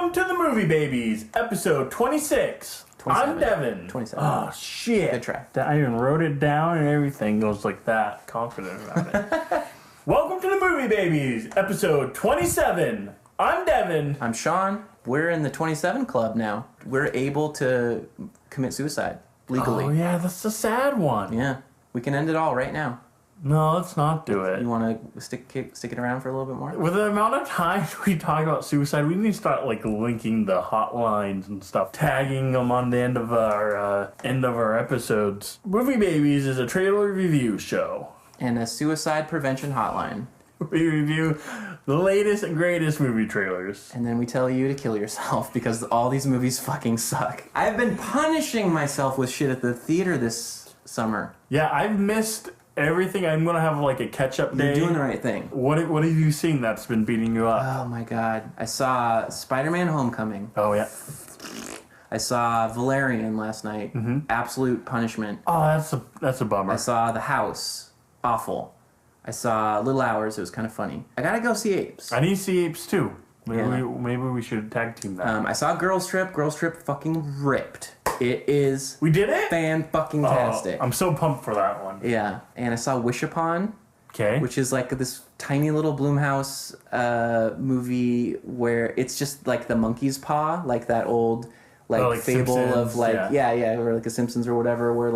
Welcome to the Movie Babies, episode 26. 27. I'm Devin. 27. Oh, shit. Good try. I even wrote it down and everything goes like that. Confident about it. Welcome to the Movie Babies, episode 27. I'm Devin. I'm Sean. We're in the 27 club now. We're able to commit suicide legally. Oh, yeah, that's the sad one. Yeah. We can end it all right now. No, let's not do it. You want to stick it around for a little bit more? With the amount of times we talk about suicide, we need to start linking the hotlines and stuff, tagging them on the end of our episodes. Movie Babies is a trailer review show. And a suicide prevention hotline. We review the latest and greatest movie trailers. And then we tell you to kill yourself because all these movies fucking suck. I've been punishing myself with shit at the theater this summer. Yeah, I've missed everything. I'm going to have a catch-up day. You're doing the right thing. What have you seen that's been beating you up? Oh my god. I saw Spider-Man Homecoming. Oh, yeah. I saw Valerian last night. Mm-hmm. Absolute punishment. Oh, that's a bummer. I saw The House. Awful. I saw Little Hours. It was kind of funny. I gotta go see Apes. I need to see Apes too. Maybe we should tag team that. I saw Girls Trip. Girls Trip fucking ripped. It is. We did it? Fan-fucking-tastic. I'm so pumped for that one. Yeah. And I saw Wish Upon. Okay. Which is this tiny little Blumhouse movie where it's just the monkey's paw, that old fable Simpsons, of or a Simpsons or whatever, where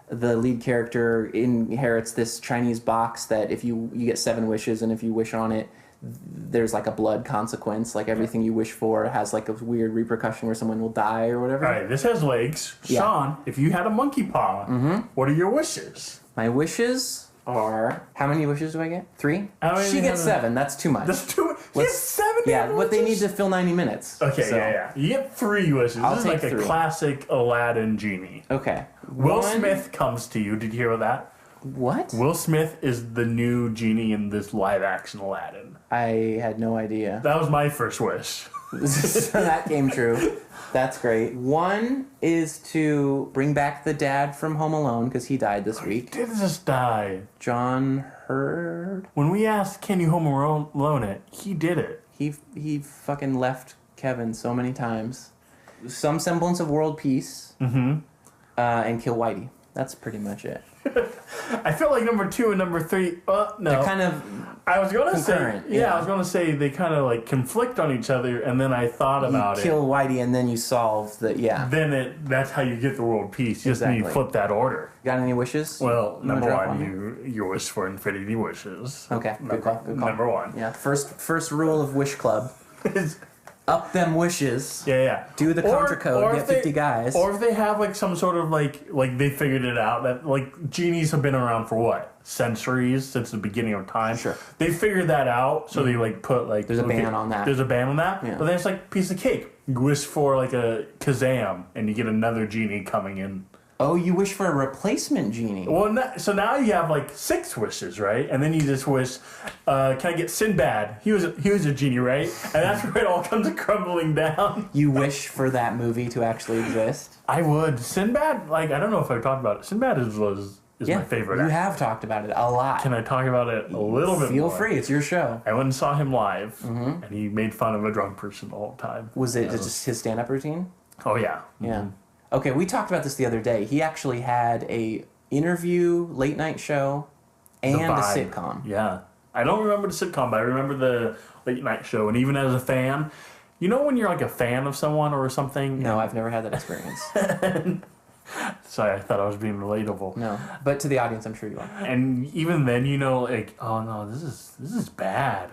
the lead character inherits this Chinese box that if you get 7 wishes, and if you wish on it, there's a blood consequence. Everything you wish for has a weird repercussion where someone will die or whatever. All right, this has legs. Yeah. Sean, if you had a monkey paw, what are your wishes? My wishes are... How many wishes do I get? 3? She gets 7. That's too much. That's too much. She has 7 Yeah, but they need to fill 90 minutes. Okay, so. yeah. You get 3 wishes. I'll this is take a 3. classic Aladdin genie. Okay. Will Smith comes to you. Did you hear that? What? Will Smith is the new genie in this live-action Aladdin. I had no idea. That was my first wish. So that came true. That's great. 1 is to bring back the dad from Home Alone because he died this week. He did just die. John Hurd. When we asked, can you Home Alone it, he did it. He fucking left Kevin so many times. Some semblance of world peace. Mm-hmm. And kill Whitey. That's pretty much it. I feel like number 2 and number 3. No, they're kind of. I was gonna concurrent, say, I was gonna say they kind of conflict on each other, and then I thought about it. You kill Whitey, and then you solve the Then that's how you get the world peace. You just need to flip that order. Got any wishes? Well, number 1, you wish for infinity wishes. Okay, good call. Number 1. Yeah, first rule of Wish Club. Up them wishes. Yeah. Do the contra code. Get 50 guys. Or if they have some sort of they figured it out that genies have been around for what? Centuries, since the beginning of time. Sure. They figured that out, so they put there's a ban on that. There's a ban on that. Yeah. But then it's piece of cake. You wish for a Kazam, and you get another genie coming in. Oh, you wish for a replacement genie. Well, so now you have 6 wishes, right? And then you just wish, can I get Sinbad? He was a genie, right? And that's where it all comes crumbling down. You wish for that movie to actually exist? I would. Sinbad, I don't know if I've talked about it. Sinbad is my favorite. You have talked about it a lot. Can I talk about it a little bit more? Feel free. It's your show. I went and saw him live, and he made fun of a drunk person the whole time. Was it just his stand-up routine? Oh, yeah. Yeah. Mm-hmm. Okay, we talked about this the other day. He actually had a interview, late night show, and a sitcom. Yeah. I don't remember the sitcom, but I remember the late night show. And even as a fan, when you're a fan of someone or something? No, I've never had that experience. Sorry, I thought I was being relatable. No, but to the audience, I'm sure you are. And even then, oh no, this is bad.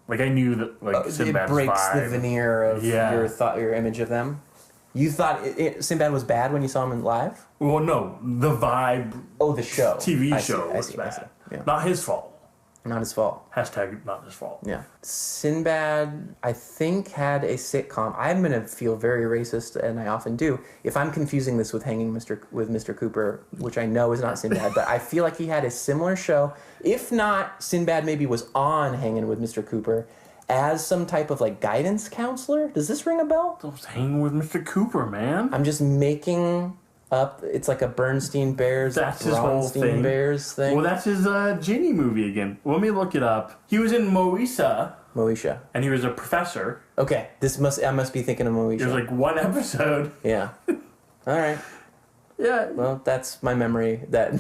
I knew that Sinbad's it breaks vibe. the veneer of your image of them. You thought Sinbad was bad when you saw him live? Well, no, the vibe. Oh, the show. TV show was bad. Yeah. Not his fault. Not his fault. Hashtag not his fault. Yeah. Sinbad, I think, had a sitcom. I'm going to feel very racist, and I often do, if I'm confusing this with Hanging with Mr. Cooper, which I know is not Sinbad, but I feel like he had a similar show. If not, Sinbad maybe was on Hanging with Mr. Cooper as some type of guidance counselor. Does this ring a bell? I was hanging with Mr. Cooper, man. I'm just making up. It's like a Bernstein Bears, that's his whole thing. Bears thing. Well, that's his genie movie again. Let me look it up. He was in Moesha. Moesha. And he was a professor. Okay, I must be thinking of Moesha. There's like one episode. Yeah. All right. Yeah. Well, that's my memory that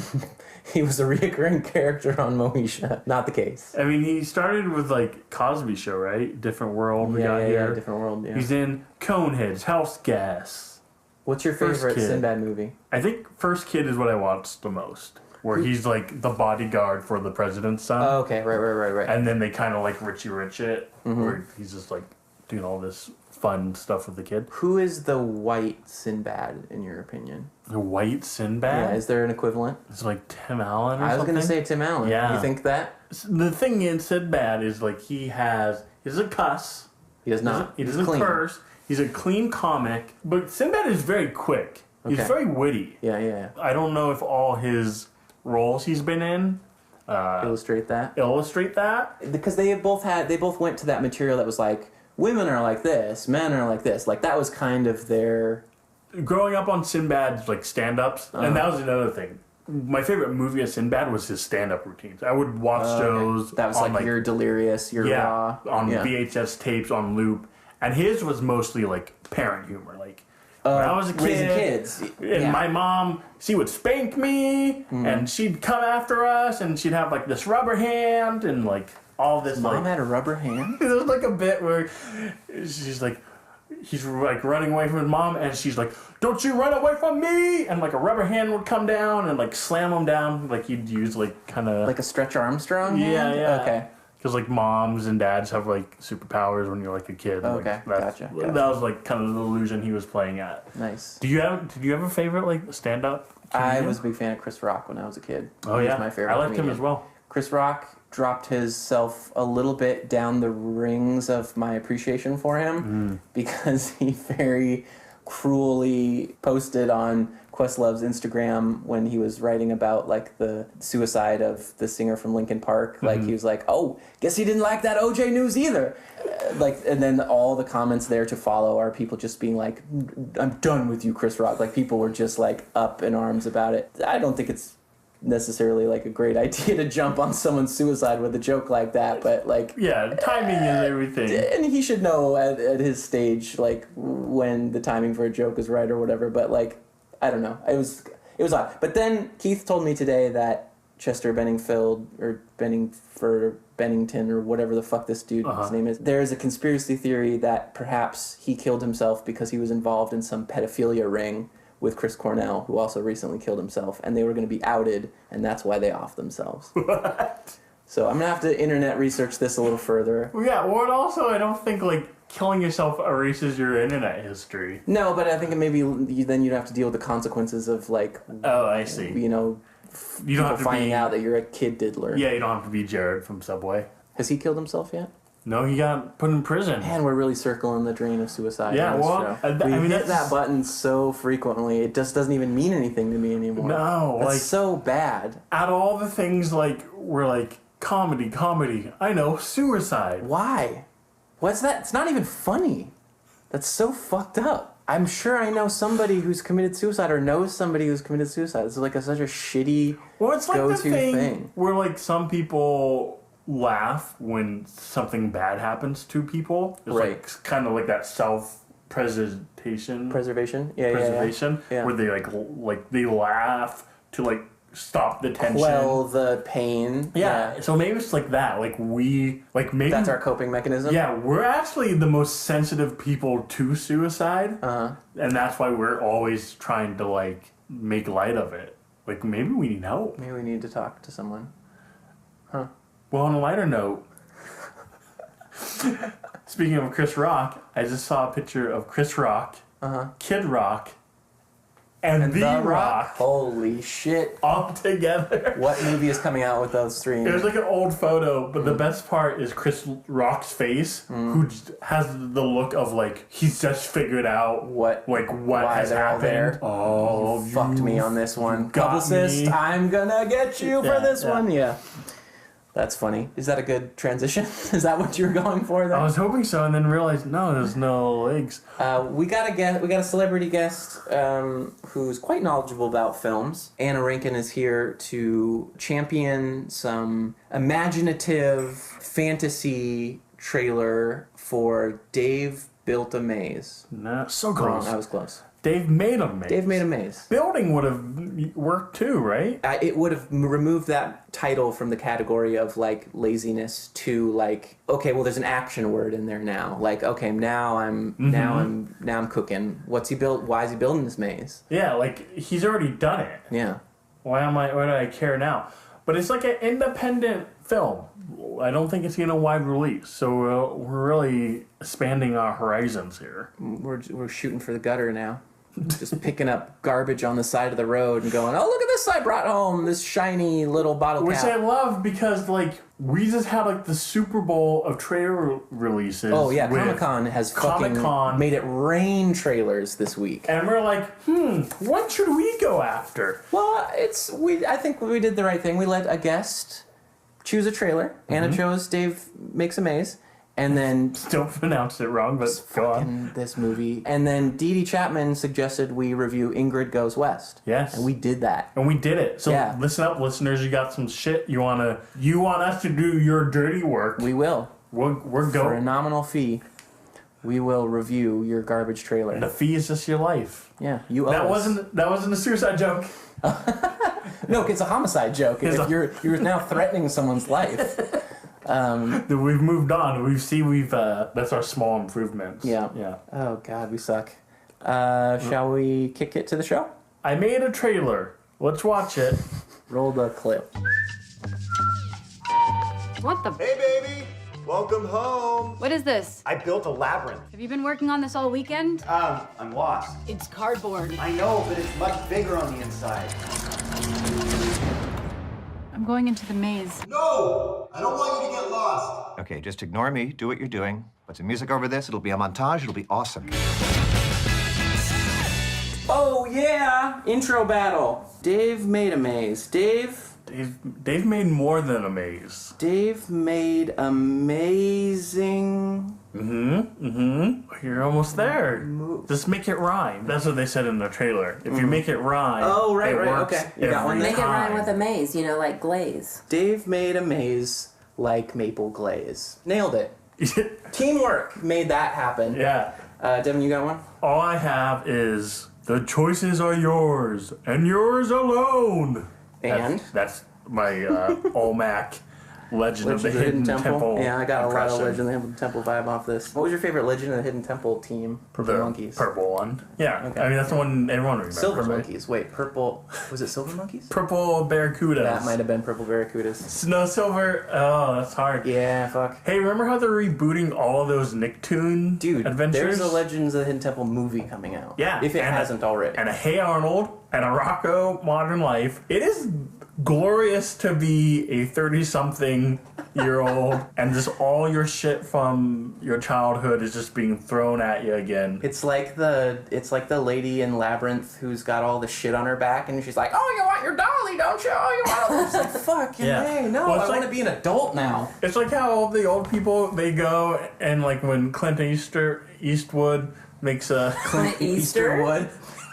he was a reoccurring character on Moesha. Not the case. I mean, he started with like Cosby Show, right? Different World. We got here. Yeah, Different World. Yeah. He's in Coneheads, House Gas. What's your favorite Sinbad movie? I think First Kid is what I watched the most. Where he's like the bodyguard for the president's son. Oh, okay, right. And then they kind of like Richie Rich it, where he's just like doing all this fun stuff with the kid. Who is the white Sinbad, in your opinion? The white Sinbad? Yeah, is there an equivalent? It's like Tim Allen or something? I was going to say Tim Allen. Yeah. You think that? The thing in Sinbad is like he's a cuss. He does not. He doesn't curse. He's a clean comic. But Sinbad is very quick. He's very witty. Yeah. I don't know if all his roles he's been in illustrate that. Because they both went to that material that was like, women are like this, men are like this. Like that was kind of their... Growing up on Sinbad's like stand-ups, and that was another thing. My favorite movie of Sinbad was his stand-up routines. I would watch those. That was like your delirious, your raw. On VHS tapes on loop. And his was mostly like parent humor. Like when I was a kid, raising kids. And my mom, she would spank me, and she'd come after us, and she'd have like this rubber hand, and like all this. Mom had a rubber hand? There's like a bit where she's like, he's like running away from his mom, and she's like, "Don't you run away from me!" And like a rubber hand would come down and like slam him down. Like you'd use like kind of like a Stretch Armstrong hand? Yeah. Okay. Because like moms and dads have like superpowers when you're like a kid. Okay, like, gotcha. That was like kind of the illusion he was playing at. Nice. Did you have a favorite like stand up? I was a big fan of Chris Rock when I was a kid. Oh He yeah, was my favorite. I liked comedian. him as well. Chris Rock dropped himself a little bit down the rings of my appreciation for him because he very cruelly posted on Questlove's Instagram when he was writing about like the suicide of the singer from Linkin Park. Like he was like, "Oh, guess he didn't like that OJ news either." And then all the comments there to follow are people just being like, "I'm done with you, Chris Rock." Like people were just like up in arms about it. I don't think it's necessarily like a great idea to jump on someone's suicide with a joke like that, but like timing is everything, and he should know at his stage like when the timing for a joke is right or whatever. But like I don't know, it was odd. But then Keith told me today that Chester Benningfield or Bennington or whatever the fuck this dude's name is, there is a conspiracy theory that perhaps he killed himself because he was involved in some pedophilia ring with Chris Cornell, who also recently killed himself, and they were going to be outed, and that's why they offed themselves. What? So I'm going to have to internet research this a little further. Yeah, well, and also I don't think like killing yourself erases your internet history. No, but I think maybe then you'd have to deal with the consequences of like... Oh, I see. You know, you don't have to finding out that you're a kid diddler. Yeah, you don't have to be Jared from Subway. Has he killed himself yet? No, he got put in prison. Man, we're really circling the drain of suicide. Yeah, well, we hit that button so frequently, it just doesn't even mean anything to me anymore. No, that's like so bad. Out of all the things, like we're like comedy. I know suicide. Why? What's that? It's not even funny. That's so fucked up. I'm sure I know somebody who's committed suicide or knows somebody who's committed suicide. It's like such a shitty it's like go-to the thing. Where like some people laugh when something bad happens to people. It's like kind of like that preservation. Yeah. Where they like they laugh to like stop the tension, quell the pain. Yeah. So maybe it's like that. Like maybe that's our coping mechanism. Yeah, we're actually the most sensitive people to suicide, and that's why we're always trying to like make light of it. Like maybe we need help. Maybe we need to talk to someone. Huh. Well, on a lighter note, speaking of Chris Rock, I just saw a picture of Chris Rock, Kid Rock, and The Rock. Holy shit. All together. What movie is coming out with those three? There's like an old photo, but the best part is Chris Rock's face, who has the look of like he's just figured out what has happened. Oh, you fucked me on this one. Publicist, I'm gonna get you for this one. Yeah. That's funny. Is that a good transition? Is that what you were going for there? I was hoping so, and then realized no, there's no legs. We got a celebrity guest who's quite knowledgeable about films. Anna Rankin is here to champion some imaginative fantasy trailer for Dave Built a Maze. No, so Wrong, close. I was close. Dave made a maze. Dave made a maze. Building would have worked too, right? It would have removed that title from the category of like laziness to like, okay, well there's an action word in there now. Like, okay, now I'm cooking. What's he built? Why is he building this maze? Yeah, like he's already done it. Yeah. Why do I care now? But it's like an independent film. I don't think it's getting a wide release, so we're really expanding our horizons here. We're shooting for the gutter now. Just picking up garbage on the side of the road and going, oh, look at this I brought home, this shiny little bottle cap. Which I love because, like, we just had, like, the Super Bowl of trailer releases. Oh, yeah, Comic-Con has fucking made it rain trailers this week. And we're like, what should we go after? Well, I think we did the right thing. We let a guest choose a trailer. Anna chose Dave Makes a Maze. And then... Still pronounced it wrong, but go on. This movie. And then Dee Dee Chapman suggested we review Ingrid Goes West. Yes. And we did that. And we did it. So listen up, listeners. You got some shit. You want us to do your dirty work. We will. We're going. For a nominal fee, we will review your garbage trailer. And the fee is just your life. Yeah. You owe us. That wasn't a suicide joke. No, it's a homicide joke. You're now threatening someone's life. We've moved on. That's our small improvements. Yeah. Oh God, we suck. Shall we kick it to the show? I made a trailer. Let's watch it. Roll the clip. What the? Hey, baby. Welcome home. What is this? I built a labyrinth. Have you been working on this all weekend? I'm lost. It's cardboard. I know, but it's much bigger on the inside. I'm going into the maze. No! I don't want you to get lost. Okay, just ignore me. Do what you're doing. Put some music over this. It'll be a montage. It'll be awesome. Oh, yeah! Intro battle. Dave made a maze. Dave made more than a maze. Dave made amazing... You're almost there. Just make it rhyme. That's what they said in the trailer. If you make it rhyme, right, it works. Okay. You got one. Make it rhyme with a maze, like glaze. Dave made a maze like maple glaze. Nailed it. Teamwork made that happen. Yeah. Devin, you got one? All I have is the choices are yours and yours alone. And? That's my Olmec Legend of the Hidden Temple. Yeah, I got impression. a lot of Legend of the Hidden Temple vibe off this. What was your favorite Legend of the Hidden Temple team? Purple Monkeys. Purple one. Yeah. Okay. I mean, that's the one everyone remembers. Silver right? Monkeys. Wait, purple. Was it Silver Monkeys? Purple Barracudas. That might have been Purple Barracudas. Snow Silver. Oh, that's hard. Yeah, fuck. Hey, remember how they're rebooting all of those Nicktoon adventures? There's a Legends of the Hidden Temple movie coming out. Yeah. If it hasn't already. And a Hey Arnold and a Rocco Modern Life. It is glorious to be a 30-something-year-old and just all your shit from your childhood is just being thrown at you again. It's like the lady in Labyrinth who's got all the shit on her back and she's like, oh, you want your dolly, don't you? Oh, you want it? It's like, fuck, hey, no, I want to be an adult now. It's like how all the old people, they go and like when Clint Eastwood makes a... Clint Eastwood?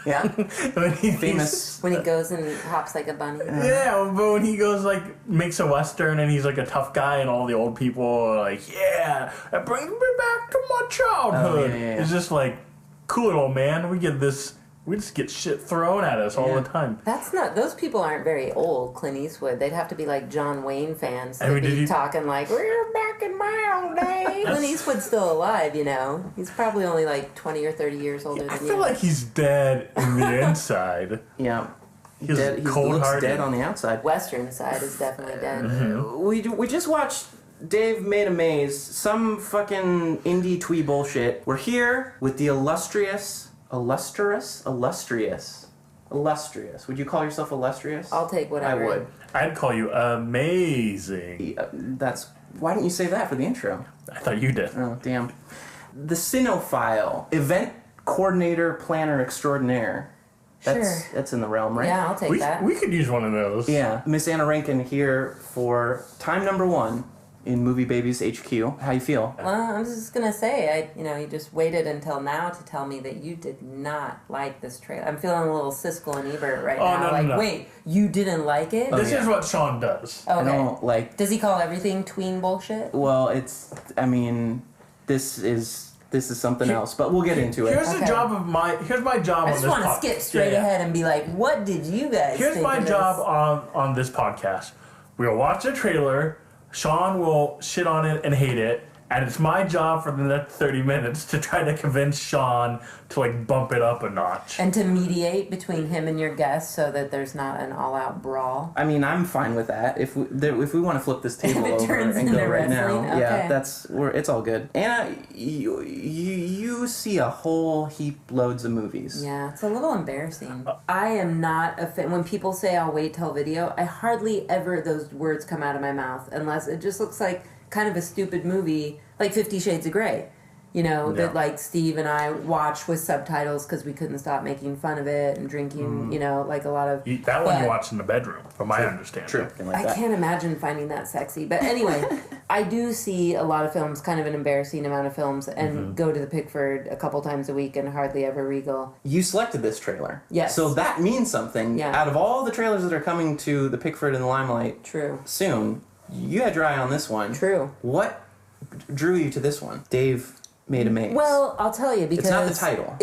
Yeah. Famous. When he goes and hops like a bunny. Yeah, but when he goes makes a Western and he's like a tough guy and all the old people are like, yeah, that brings me back to my childhood. Oh, yeah. It's just like, cool little man, we just get shit thrown at us all the time. Those people aren't very old, Clint Eastwood. They'd have to be like John Wayne fans to be talking like, we're back in my old days. Clint Eastwood's still alive, He's probably only like 20 or 30 years older than you. I feel like he's dead in the inside. Yeah. He's dead. He looks dead on the outside. Western side is definitely dead. We just watched Dave Made a Maze, some fucking indie twee bullshit. We're here with the illustrious. Would you call yourself illustrious? I'll take whatever. I would. I'd call you amazing. Why didn't you say that for the intro? I thought you did. Oh, damn. The Cinephile, event coordinator, planner extraordinaire. That's in the realm, right? Yeah, I'll take that. We could use one of those. Yeah. Miss Anna Rankin here for time number 1. in Movie Babies HQ. How you feel? Well, I'm just gonna say, you just waited until now to tell me that you did not like this trailer. I'm feeling a little Siskel and Ebert right now. No. Wait, you didn't like it? This is what Sean does. Okay. I don't like... Does he call everything tween bullshit? Well, this is something else, but we'll get into it. Here's my job I on this just want to skip straight ahead and be like, what did you guys Here's think my of job on this podcast. We'll watch a trailer, Sean will shit on it and hate it, and it's my job for the next 30 minutes to try to convince Sean to bump it up a notch. And to mediate between him and your guests so that there's not an all-out brawl. I mean, I'm fine with that. If we want to flip this table If it over turns and into go right now, wrestling, okay. it's all good. Anna, you see a whole heap loads of movies. Yeah, it's a little embarrassing. I am not a fan. When people say I'll wait till video, I hardly ever those words come out of my mouth unless it just looks like kind of a stupid movie, like 50 Shades of Grey. That Steve and I watched with subtitles because we couldn't stop making fun of it and drinking, a lot of... That one you watched in the bedroom, from my understanding. True. I can't imagine finding that sexy. But anyway, I do see a lot of films, kind of an embarrassing amount of films, and go to the Pickford a couple times a week and hardly ever Regal. You selected this trailer. Yes. So that means something. Yeah. Out of all the trailers that are coming to the Pickford and the Limelight True. soon, you had your eye on this one. True. What drew you to this one? Dave made a maze. Well, I'll tell you because... It's not the title.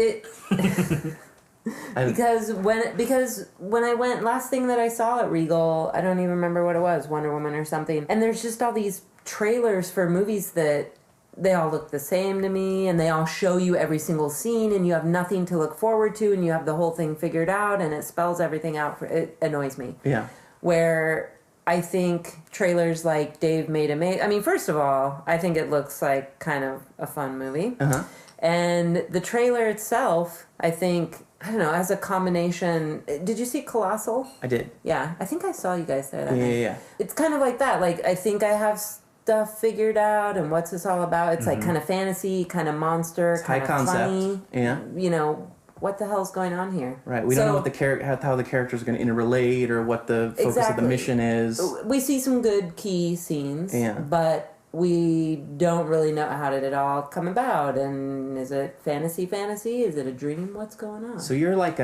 Because when I went, last thing that I saw at Regal, I don't even remember what it was, Wonder Woman or something. And there's just all these trailers for movies that they all look the same to me, and they all show you every single scene, and you have nothing to look forward to, and you have the whole thing figured out, and it spells everything out. It annoys me. Yeah. Where I think trailers like Dave made a maze. I mean, first of all, I think it looks like kind of a fun movie. Uh-huh. And the trailer itself, I think, I don't know, as a combination... Did you see Colossal? I did. Yeah, I think I saw you guys there that night. Yeah. It's kind of like that. I think I have stuff figured out, and what's this all about? It's kind of fantasy, kind of monster, kind of concept. funny. Yeah. What the hell's going on here? Right. We don't know what how the characters are going to interrelate or what the focus of the mission is. We see some good key scenes, but we don't really know how did it all come about, and is it fantasy? Is it a dream? What's going on? So you're like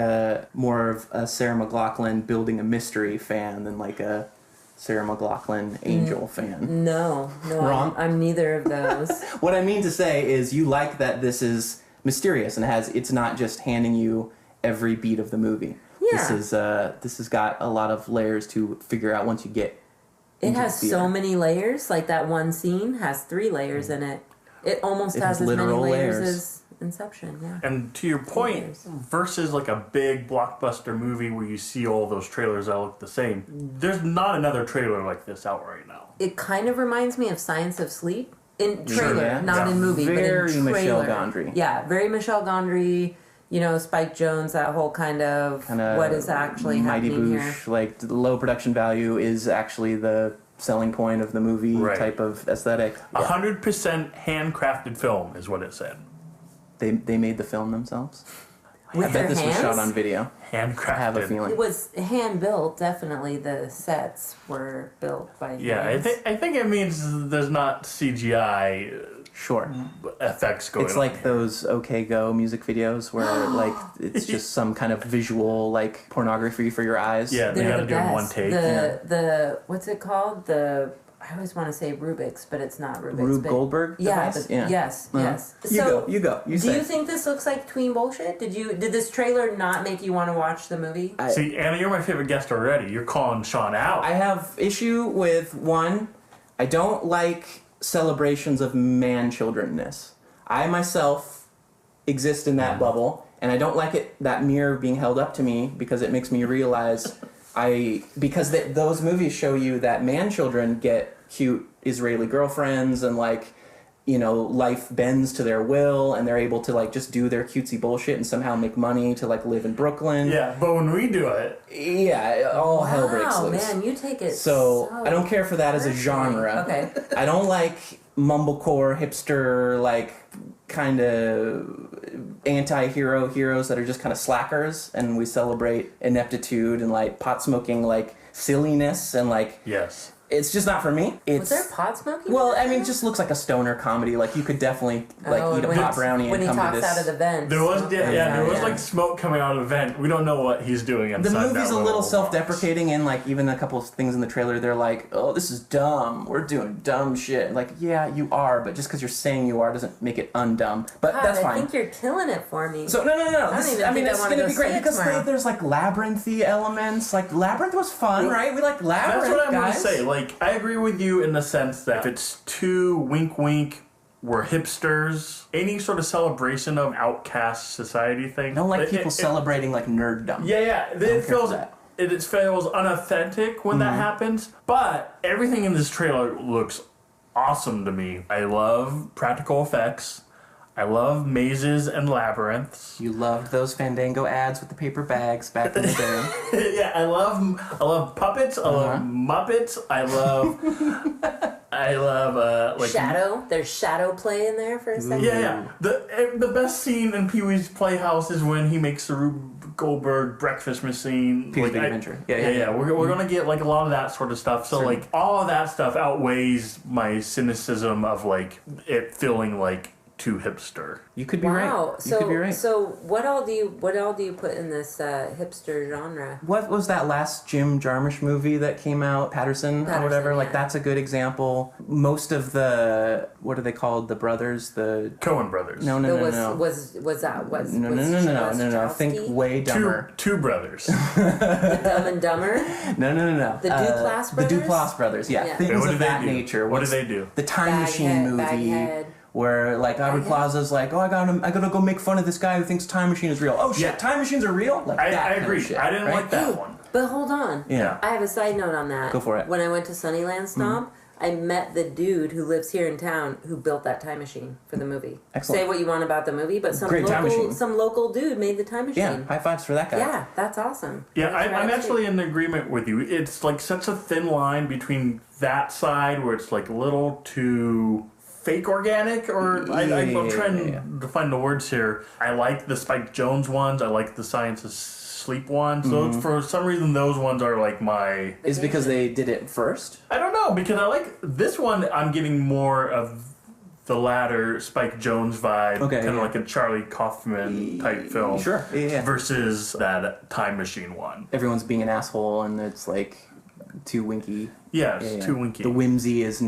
more of a Sarah McLachlan building a mystery fan than like a Sarah McLachlan Angel fan. No. Wrong? I'm neither of those. What I mean to say is you like that this is mysterious and it's not just handing you every beat of the movie. Yeah. This has got a lot of layers to figure out once you get It into has the theater. so many layers. Like that one scene has 3 layers in it. It almost has as many literal layers layers. as Inception. Yeah. And to your point, versus a big blockbuster movie where you see all those trailers that look the same, there's not another trailer like this out right now. It kind of reminds me of Science of Sleep. In trailer, yeah. not in movie, Very but in trailer. Michel Gondry. Yeah, very Michel Gondry. Spike Jonze, that whole kind of what is actually Mighty happening Boosh, here. like the low production value is actually the selling point of the movie type of aesthetic. 100% handcrafted film is what it said. They made the film themselves? With I bet their this was hands? shot on video. Handcrafted. I have a feeling. It was hand built. Definitely, the sets were built by Yeah, hands. I think it means there's not CGI Sure. effects going on. It's like here. those OK Go music videos where it's just some kind of visual pornography for your eyes. Yeah, they They're gotta the do it in one best. take. The what's it called? I always want to say Rubik's, but it's not Rubik's. Rube but- Goldberg Yeah, device? but Yeah. yes, Uh-huh. yes. You go. You do say. you think this looks like tween bullshit? Did this trailer not make you want to watch the movie? See, Anna, you're my favorite guest already. You're calling Sean out. I have issue with one. I don't like celebrations of man-childrenness. I myself exist in that bubble, and I don't like that mirror being held up to me because it makes me realize those movies show you that man-children get cute Israeli girlfriends and life bends to their will and they're able to just do their cutesy bullshit and somehow make money to live in Brooklyn. Yeah, but when we do it, Yeah, all hell breaks loose. Man, you take it So I don't care for that as a genre. Okay. I don't like mumblecore hipster kind of anti-hero heroes that are just kind of slackers and we celebrate ineptitude and pot smoking silliness and yes. It's just not for me. Was there pot smoking? Well, I mean, it just looks like a stoner comedy. Like, you could definitely eat a pot brownie when and come to he this. talks out of the vent. There was there was like smoke coming out of the vent. We don't know what he's doing inside The movie's that a little box. self-deprecating, and like even a couple of things in the trailer, they're like, "Oh, this is dumb. We're doing dumb shit." Like, yeah, you are, but just because you're saying you are doesn't make it undumb. But God, that's fine. I think you're killing it for me. So no. I mean, it's wanna gonna go be great see it because tomorrow. there's like labyrinthy elements. Like Labyrinth was fun, right? We like Labyrinth. That's what I'm guys. gonna say. Like, I agree with you in the sense that if it's too wink wink, we're hipsters. Any sort of celebration of outcast society thing. I don't like people celebrating like nerddom. Yeah. It feels unauthentic when that happens. But everything in this trailer looks awesome to me. I love practical effects. I love mazes and labyrinths. You loved those Fandango ads with the paper bags back in the day. Yeah, I love puppets. I love Muppets. I love like Shadow. There's shadow play in there for a second. Yeah. The best scene in Pee Wee's Playhouse is when he makes the Rube Goldberg breakfast machine. Pee Wee's Big Adventure. Yeah. We're gonna get like a lot of that sort of stuff. So like all of that stuff outweighs my cynicism of like it feeling like too hipster. You could be right. You could be right. So what all do you put in this hipster genre? What was that last Jim Jarmusch movie that came out, Patterson or whatever? Like, that's a good example. Most of the, what are they called? The brothers, the Coen brothers. No. Think way dumber. Two brothers. The Dumb and Dumber. No. The Duplass brothers. The Duplass brothers. Yeah. Things What of that nature. What do they do? The Time Machine movie. Baghead. Where like Aubrey Plaza's like, oh, I gotta go make fun of this guy who thinks Time Machine is real. Oh shit, Yeah. Time Machines are real? Like I that kind agree. of shit, I didn't right? like that one. But hold on. Yeah. I have a side note on that. Go for it. When I went to Sunnyland Stomp, I met the dude who lives here in town who built that time machine for the movie. Excellent. Say what you want about the movie, but some Great time machine. local dude made the time machine. Yeah, high fives for that guy. Yeah, that's awesome. Yeah, That's I'm right. actually in agreement with you. It's like such a thin line between that side where it's like a little too fake organic, or I'm trying to find the words here. I like the Spike Jonze ones. I like the Science of Sleep ones. Those, for some reason, those ones are like my... Is because they did it first? I don't know, because I like this one. I'm getting more of the latter Spike Jonze vibe, kind of like a Charlie Kaufman type film. Sure. Yeah. Versus that Time Machine one. Everyone's being an asshole, and it's like too winky. Yeah, it's too winky. The whimsy does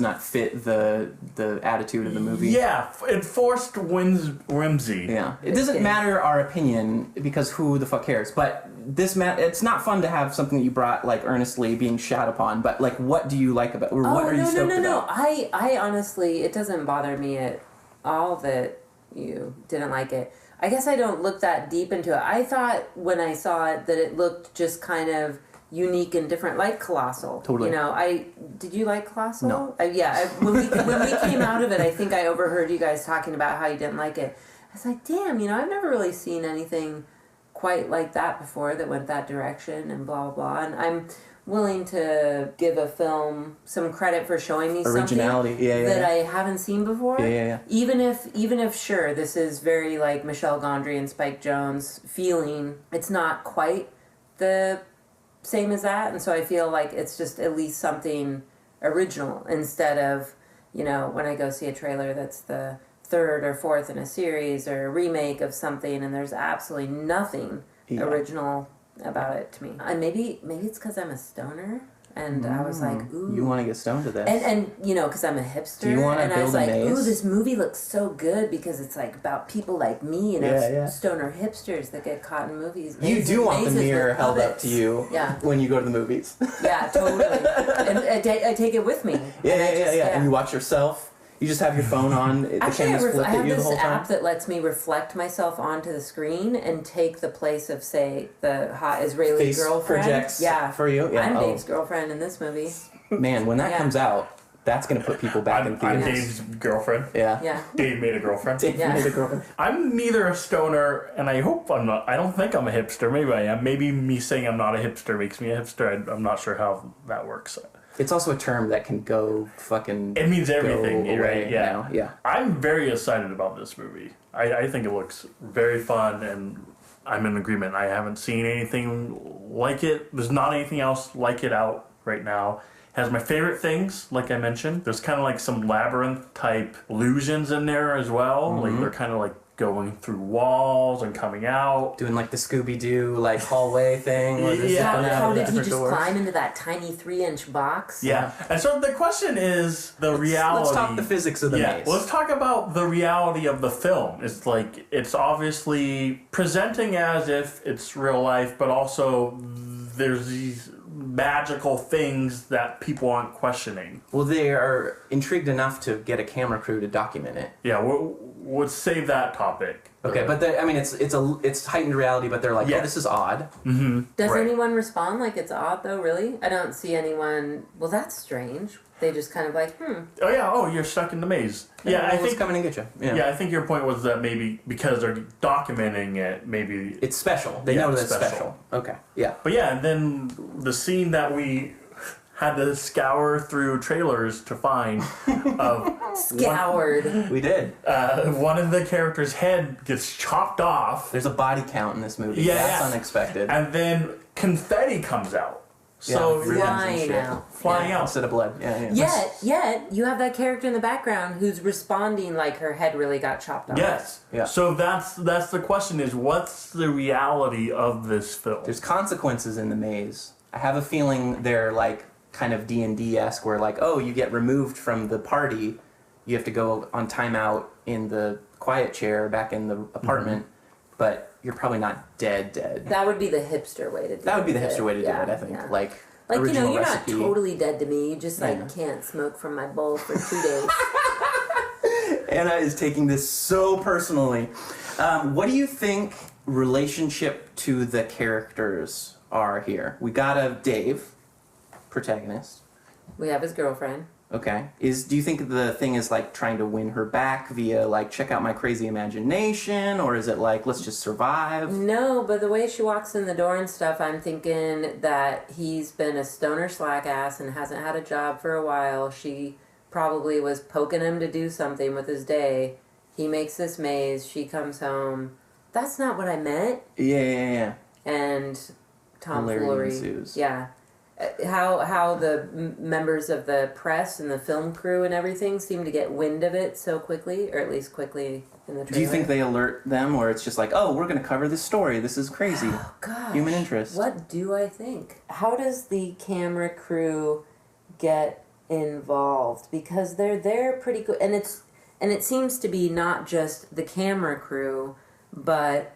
not fit the attitude of the movie. Yeah, it forced whimsy. Yeah, it doesn't matter our opinion because who the fuck cares? But it's not fun to have something that you brought like earnestly being shat upon. But like, what do you like about? Or what are you stoked about? No. I honestly, it doesn't bother me at all that you didn't like it. I guess I don't look that deep into it. I thought when I saw it that it looked just kind of unique and different, like Colossal. Totally. You know, did you like Colossal? No. When we came out of it, I think I overheard you guys talking about how you didn't like it. I was like, damn, I've never really seen anything quite like that before that went that direction and blah, blah, blah. And I'm willing to give a film some credit for showing me originality, something that I haven't seen before. Yeah. Even if sure, this is very like Michel Gondry and Spike Jonze feeling, it's not quite the same as that, and so I feel like it's just at least something original instead of, when I go see a trailer that's the third or fourth in a series or a remake of something and there's absolutely nothing original about it to me. And maybe it's because I'm a stoner and I was like, ooh. You want to get stoned to this. And because I'm a hipster. Do you want to and I was build a like, maze? ooh, this movie looks so good because it's like about people like me and stoner hipsters that get caught in movies. You do want the mazes mirror with held up puppets. to you when you go to the movies. Yeah, totally. And I take it with me. Yeah. And you watch yourself. You just have your phone on. The camera's flipped at you the whole time. I have this app that lets me reflect myself onto the screen and take the place of, say, the hot Israeli Face girlfriend. projects for you. Yeah. I'm Dave's girlfriend in this movie. Man, when that comes out, that's going to put people back in I'm theaters. Dave's girlfriend. Yeah. Dave made a girlfriend. Dave made a girlfriend. I'm neither a stoner, and I hope I'm not. I don't think I'm a hipster. Maybe I am. Maybe me saying I'm not a hipster makes me a hipster. I'm not sure how that works. It's also a term that can go fucking... It means everything, right? Yeah. Now. Yeah. I'm very excited about this movie. I think it looks very fun, and I'm in agreement. I haven't seen anything like it. There's not anything else like it out right now. Has my favorite things, like I mentioned. There's kind of like some labyrinth type illusions in there as well. Like they're kind of like going through walls and coming out. Doing like the Scooby-Doo like hallway thing. Where How did he just doors. climb into that tiny 3-inch box? Yeah. And so the question is the reality. Let's talk the physics of the maze. Let's talk about the reality of the film. It's like, it's obviously presenting as if it's real life, but also there's these magical things that people aren't questioning. Well, they are intrigued enough to get a camera crew to document it. Yeah, we'll save that topic. Okay, but I mean, it's heightened reality, but they're like, oh, this is odd. Mm-hmm. Does Right. anyone respond like it's odd though, really? I don't see anyone, well, that's strange. They just kind of like, Oh yeah, oh, you're stuck in the maze. Yeah, I it's think coming and get you. Yeah, I think your point was that maybe because they're documenting it, maybe It's special. They know that it's special. Okay, yeah. But yeah, and then the scene that we had to scour through trailers to find of scoured. We did. one of the characters' head gets chopped off. There's a body count in this movie. Yeah, That's yeah. unexpected. And then confetti comes out. So ribbons and Flying shit. out. flying out. Instead of blood. Yeah. Yet, you have that character in the background who's responding like her head really got chopped off. Yes. Yeah. So that's the question is, what's the reality of this film? There's consequences in the maze. I have a feeling they're like kind of D&D-esque where like, oh, you get removed from the party. You have to go on timeout in the quiet chair back in the apartment. But you're probably not dead. That would be the hipster way to do it. That would be the hipster way to do it, I think. Yeah. Like you're recipe. not totally dead to me. You just can't smoke from my bowl for 2 days. Anna is taking this so personally. What do you think relationship to the characters are here? We got a Dave, protagonist. We have his girlfriend. Okay. Do you think the thing is like trying to win her back via like check out my crazy imagination, or is it like let's just survive? No, but the way she walks in the door and stuff, I'm thinking that he's been a stoner slack ass and hasn't had a job for a while. She probably was poking him to do something with his day. He makes this maze. She comes home. That's not what I meant. Yeah. And Hilarity tomfoolery. ensues. Yeah. How the members of the press and the film crew and everything seem to get wind of it so quickly, or at least quickly in the trailer. Do you think they alert them, or it's just like, oh, we're going to cover this story. This is crazy. Oh, gosh. Human interest. What do I think? How does the camera crew get involved? Because they're there pretty good, and it seems to be not just the camera crew, but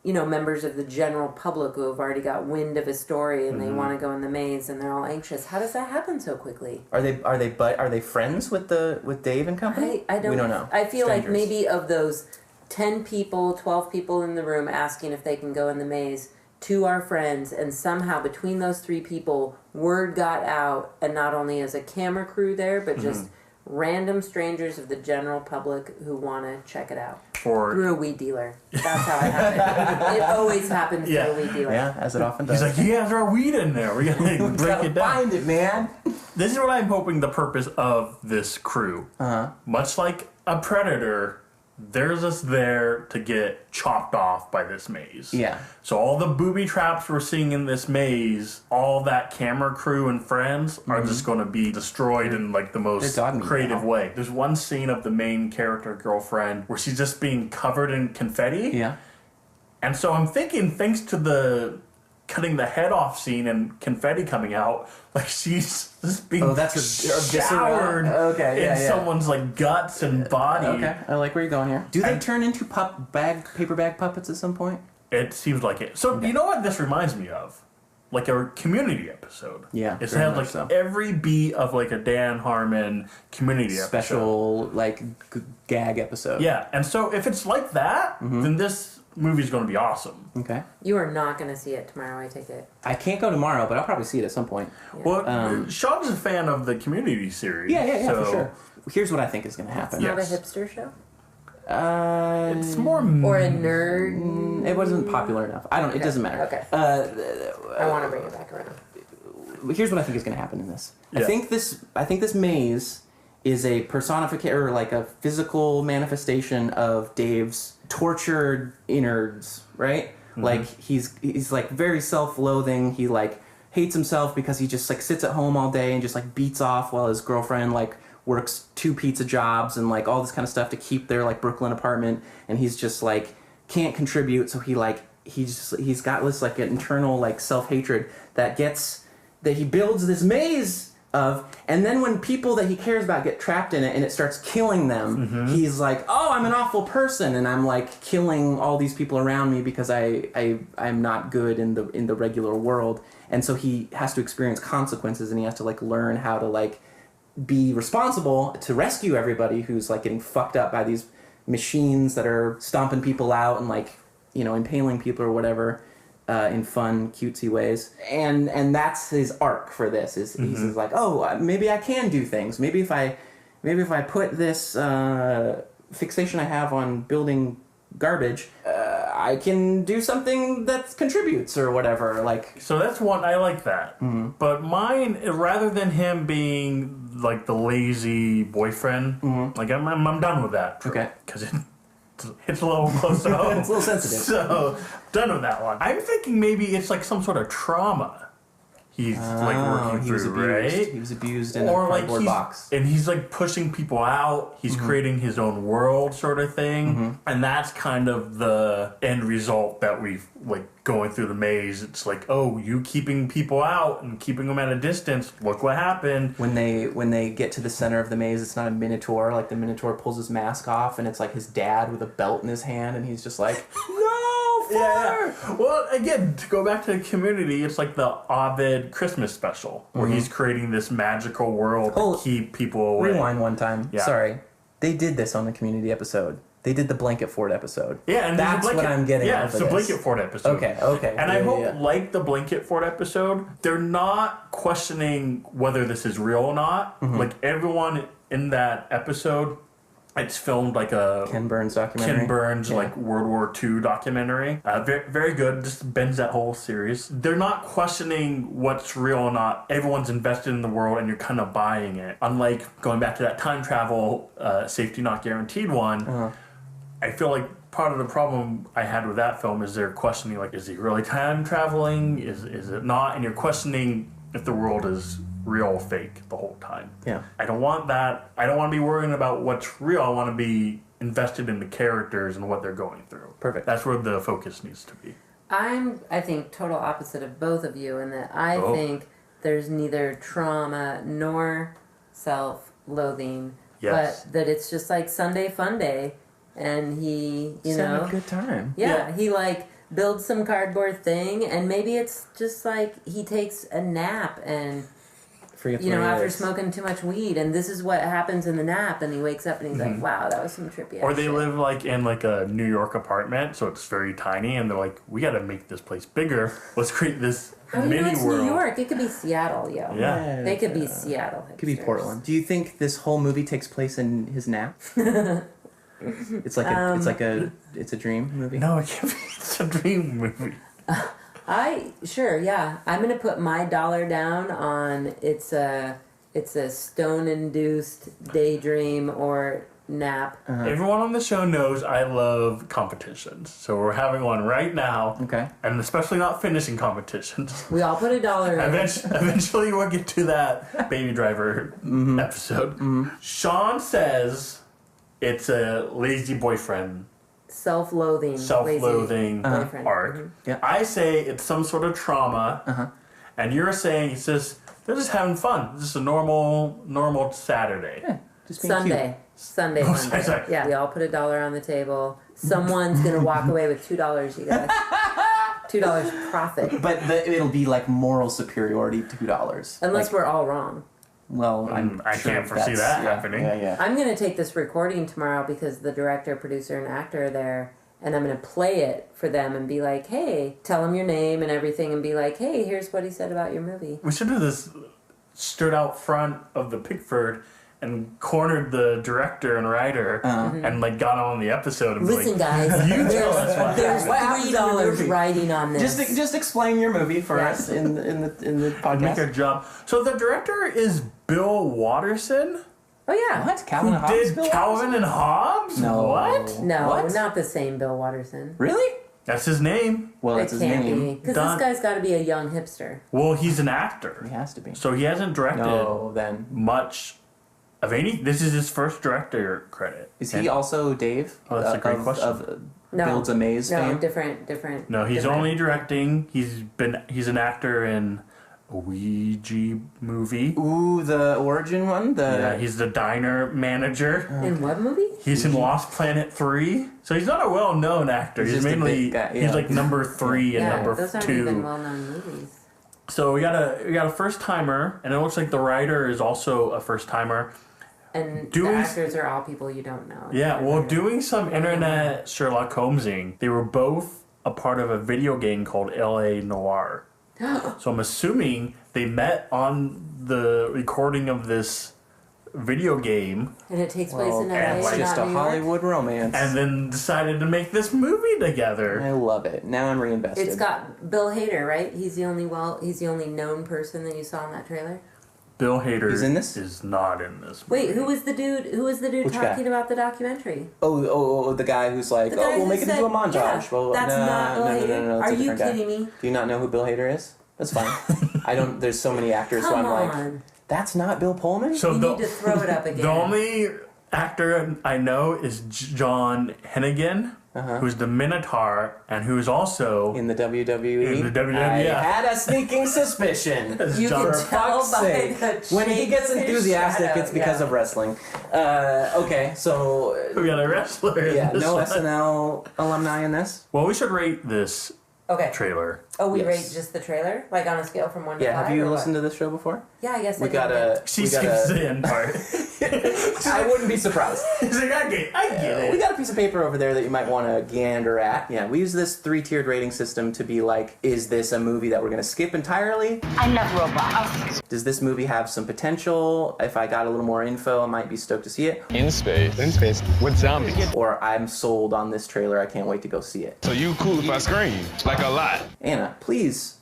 members of the general public who have already got wind of a story and they want to go in the maze and they're all anxious. How does that happen so quickly? Are they friends with Dave and company? I don't. We don't know. I feel Strangers. like maybe of those 10 people, 12 people in the room asking if they can go in the maze, 2 are friends, and somehow between those 3 people, word got out, and not only as a camera crew there, but just random strangers of the general public who want to check it out. Through a weed dealer. That's how it happened. It always happens through a weed dealer. Yeah, as it often does. He's like, yeah, there's weed in there. We gotta break it down. Find it, man. This is what I'm hoping the purpose of this crew. Much like a predator, there's us there to get chopped off by this maze. Yeah. So all the booby traps we're seeing in this maze, all that camera crew and friends are just going to be destroyed in like the most creative way. There's one scene of the main character girlfriend where she's just being covered in confetti. Yeah. And so I'm thinking, thanks to the cutting the head off scene and confetti coming out, like she's just being showered in someone's like guts and body. Okay, I like where you're going here. Do they turn into paper bag puppets at some point? It seems like it. So you know what this reminds me of? Like a Community episode. Yeah, It's had like every beat of like a Dan Harmon Community special like gag episode. Yeah, and so if it's like that, then this movie's going to be awesome. Okay. You are not going to see it tomorrow, I take it. I can't go tomorrow, but I'll probably see it at some point. Yeah. Well, Sean's a fan of the Community series. Yeah, so for sure. Here's what I think is going to happen. It's not a hipster show? It's more... Or a nerd? It wasn't popular enough. It doesn't matter. Okay. I want to bring it back around. Here's what I think is going to happen in this. Yeah. I think this maze is a personification, or like a physical manifestation of Dave's tortured innards, right? Like he's like very self-loathing. He like hates himself because he just like sits at home all day and just like beats off while his girlfriend like works 2 pizza jobs and like all this kind of stuff to keep their like Brooklyn apartment, and he's just like can't contribute, so he's got this like an internal like self-hatred that he builds this maze of, and then when people that he cares about get trapped in it and it starts killing them, he's like, oh, I'm an awful person and I'm like killing all these people around me because I'm not good in the regular world, and so he has to experience consequences and he has to like learn how to like be responsible to rescue everybody who's like getting fucked up by these machines that are stomping people out and like, you know, impaling people or whatever. In fun, cutesy ways, and that's his arc for this. He's like, oh, maybe I can do things. Maybe if I put this fixation I have on building garbage, I can do something that contributes or whatever. Like, so that's one I like that. But mine, rather than him being like the lazy boyfriend, like I'm done with that. Okay, because it's a little close to home. It's a little sensitive. So, done with that one. I'm thinking maybe it's like some sort of trauma he's like working through, right? He was abused in a cardboard box. And he's like pushing people out. He's creating his own world sort of thing. And that's kind of the end result that we've like going through the maze. It's like, oh, you keeping people out and keeping them at a distance. Look what happened. When they get to the center of the maze, it's not a Minotaur. Like the Minotaur pulls his mask off and it's like his dad with a belt in his hand and he's just like, no, fire! Yeah. Well, again, to go back to the Community, it's like the Ovid Christmas special where he's creating this magical world to keep people away. Rewind one time. Yeah. Sorry. They did this on the Community episode. They did the Blanket Fort episode. Yeah, and that's what I'm getting. Yeah, it's the Blanket Fort episode. Okay. And I hope, like the Blanket Fort episode, they're not questioning whether this is real or not. Like everyone in that episode, it's filmed like a Ken Burns documentary. Like World War II documentary. Very, very good. Just bends that whole series. They're not questioning what's real or not. Everyone's invested in the world, and you're kind of buying it. Unlike going back to that time travel, safety not guaranteed one. I feel like part of the problem I had with that film is they're questioning, like, is he really time traveling? Is it not? And you're questioning if the world is real or fake the whole time. Yeah. I don't want that. I don't want to be worrying about what's real. I want to be invested in the characters and what they're going through. Perfect. That's where the focus needs to be. I think, total opposite of both of you in that I think there's neither trauma nor self-loathing, but that it's just like Sunday fun day. And he, you know, having a good time. Yeah, he like builds some cardboard thing, and maybe it's just like he takes a nap and after smoking too much weed, and this is what happens in the nap, and he wakes up and he's like, wow, that was some trippy. Or they live like in like a New York apartment, so it's very tiny, and they're like, we got to make this place bigger. Let's create this mini world. New York? It could be Seattle, yo. Yeah, they could be Seattle. It could be Portland. Do you think this whole movie takes place in his nap? It's like it's a dream movie. No, it can't be. It's a dream movie. I'm gonna put my dollar down on it's a stone-induced daydream or nap. Everyone on the show knows I love competitions, so we're having one right now. Okay. And especially not finishing competitions. We all put a dollar in. Eventually we'll get to that Baby Driver episode. Sean says it's a lazy boyfriend. Self-loathing boyfriend arc. Yeah. I say it's some sort of trauma, and you're saying it's just they're just having fun. It's just a normal Saturday. Yeah, just being Sunday. Sunday. Sorry. Yeah, we all put a dollar on the table. Someone's gonna walk away with $2, you guys. $2 profit. But it'll be like moral superiority $2. Unless we're all wrong. Well, I can't foresee that happening. Yeah. I'm going to take this recording tomorrow because the director, producer, and actor are there, and I'm going to play it for them and be like, hey, tell them your name and everything and be like, hey, here's what he said about your movie. We should do this, stood out front of the Pickford and cornered the director and writer and like got on the episode and listen, like, guys, you tell us there's $3 writing on this. Just explain your movie for us in the podcast. Make a jump. So the director is Bill Watterson. Oh yeah, what? Calvin and Hobbes? No. No, What? not the same Bill Watterson. Really? That's his name. Well, that's his name. Because Don- this guy's got to be a young hipster. Well, he's an actor. He has to be. So he hasn't directed much of any. This is his first director credit. Is he also Dave? Oh, that's a great question. Of Builds a Maze fame? different. No, he's different. only directing. He's an actor in a Ouija movie. Ooh, the origin one? Yeah, he's the diner manager. In what movie? He's in Lost Planet 3. So he's not a well-known actor. He's just a mainly big guy, he's like number 3 and number those aren't 2. even well-known movies. So we got a first timer, and it looks like the writer is also a first timer. And the actors are all people you don't know. Yeah, well, doing some internet Sherlock Holmesing, they were both a part of a video game called L.A. Noire. So I'm assuming they met on the recording of this video game. And it takes place in LA, it's and just not a New York? Hollywood romance. And then decided to make this movie together. I love it. Now I'm reinvested. It's got Bill Hader, right? He's the only known person that you saw in that trailer. Bill Hader He's in this? is not in this movie. Wait, who was the dude? Who was the dude Which talking guy? about the documentary? Oh, the guy who's like, The guy we'll who make it said- into a montage. yeah, Well, that's not Bill Hader. No, it's Are a you different guy. kidding me? Do you not know who Bill Hader is? That's fine. There's so many actors, so Come I'm on. like, that's not Bill Pullman? So You need to throw it up again. The only actor I know is John Hennigan, who's the Minotaur, and who's also in the WWE? In the WWE, I yeah. had a sneaking suspicion. You John- can For tell fuck's by sake. the When he shake gets of his enthusiastic, shadow, it's because yeah. of wrestling. Okay, so we got a wrestler. in yeah, this no one. SNL alumni in this. Well, we should rate this Okay. trailer. Oh, we Yes. rate just the trailer? Like on a scale from 1 to 5? Yeah, have you or listened what? to this show before? Yeah, I guess We I gotta. She we skips gotta. the end part. I wouldn't be surprised. He's like, I get We it. got a piece of paper over there that you might want to gander at. Yeah, we use this 3-tiered rating system to be like, is this a movie that we're going to skip entirely? I love robots. Does this movie have some potential? If I got a little more info, I might be stoked to see it. In space with zombies. Or I'm sold on this trailer, I can't wait to go see it. So you cool if I scream? Like a lot. Anna, please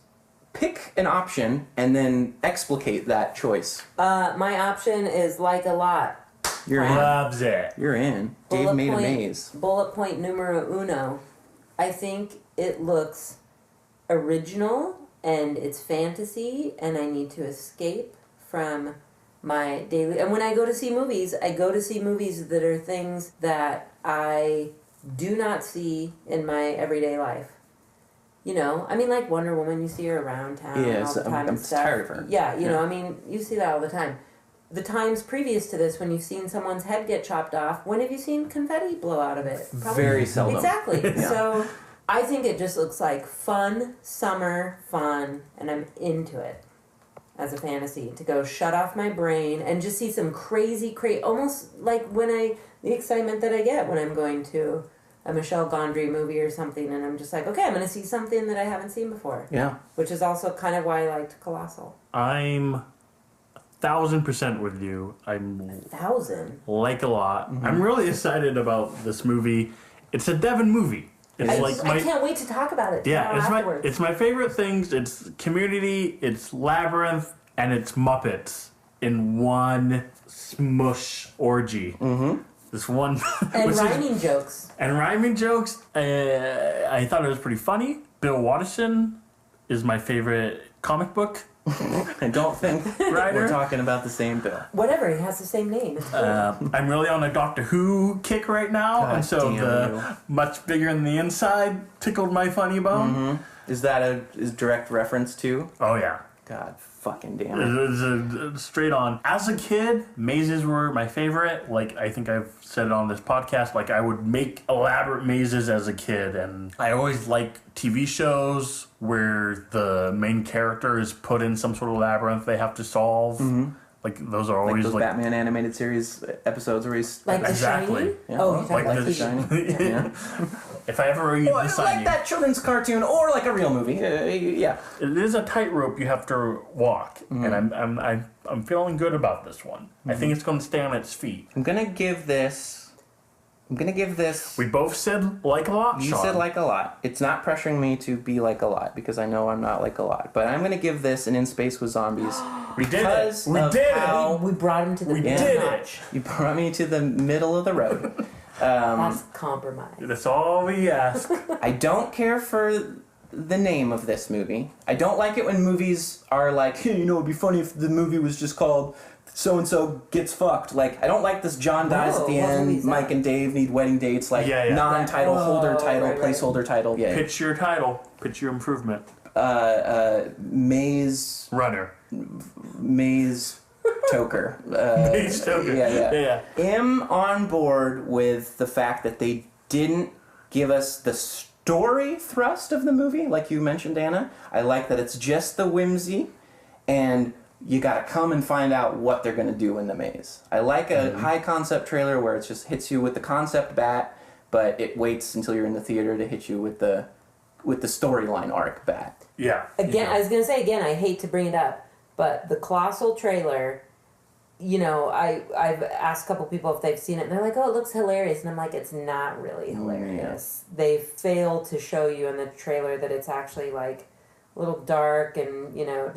pick an option and then explicate that choice. My option is like a lot. You're in. Loves it. You're in. Dave Bullet made a point- maze. Bullet point numero uno. I think it looks original and it's fantasy, and I need to escape from my daily. And when I go to see movies, I go to see movies that are things that I do not see in my everyday life. You know, I mean, like Wonder Woman, you see her around town Yeah, all the time I'm and stuff. tired of her. Yeah, you Yeah. know, I mean, you see that all the time. The times previous to this, when you've seen someone's head get chopped off, when have you seen confetti blow out of it? Very seldom. Exactly. Yeah. So I think it just looks like fun, summer fun, and I'm into it as a fantasy to go shut off my brain and just see some crazy, almost like the excitement that I get when I'm going to a Michel Gondry movie or something, and I'm just like, okay, I'm going to see something that I haven't seen before. Yeah. Which is also kind of why I liked Colossal. I'm 1,000% with you. I'm 1,000. like a lot. Mm-hmm. I'm really excited about this movie. It's a Devin movie. It's I can't wait to talk about it. Yeah, afterwards. it's my favorite things. It's Community, it's Labyrinth, and it's Muppets in one smush orgy. Mm-hmm. This one and rhyming jokes. And rhyming jokes. I thought it was pretty funny. Bill Watterson is my favorite comic book I don't think writer. we're talking about the same Bill. Whatever, he has the same name. It's cool. I'm really on a Doctor Who kick right now, God and so damn the much bigger in the inside tickled my funny bone. Mm-hmm. Is that a direct reference to? Oh yeah. God fucking damn it. It's straight on. As a kid, mazes were my favorite. Like, I think I've said it on this podcast, like, I would make elaborate mazes as a kid, and I always liked TV shows where the main character is put in some sort of labyrinth they have to solve. Mm-hmm. Like, those are Like always those Batman animated series episodes where he's Like exactly. The Shining? Yeah. Oh, you're talking Like about The TV. Yeah. If I ever read Or The like Shining, that children's cartoon, or like a real movie. Yeah. it is a tightrope you have to walk, and I'm feeling good about this one. I think it's going to stay on its feet. I'm gonna give this. We both said like a lot. You Sean. said like a lot. It's not pressuring me to be like a lot because I know I'm not like a lot. But I'm gonna give this an In Space with Zombies. We did it. Because We of did it. how We brought him to the We middle did notch. You brought me to the middle of the road. That's compromise. That's all we ask. I don't care for the name of this movie. I don't like it when movies are like, hey, you know, it'd be funny if the movie was just called So-and-so Gets Fucked. Like, I don't like this John dies at the end, Mike and Dave need wedding dates, like non-title, holder title, placeholder title. Yeah. Pitch your title. Pitch your improvement. Maze... Runner. Maze Toker. Maze Toker. Yeah. Am on board with the fact that they didn't give us the story thrust of the movie, like you mentioned, Anna. I like that it's just the whimsy, and you gotta come and find out what they're gonna do in the maze. I like a high concept trailer where it just hits you with the concept bat, but it waits until you're in the theater to hit you with the storyline arc bat. Yeah. Again, I was gonna say again, I hate to bring it up, but the Colossal trailer, you know, I've asked a couple people if they've seen it, and they're like, "Oh, it looks hilarious," and I'm like, "It's not really hilarious." Yeah. They failed to show you in the trailer that it's actually like a little dark and, you know,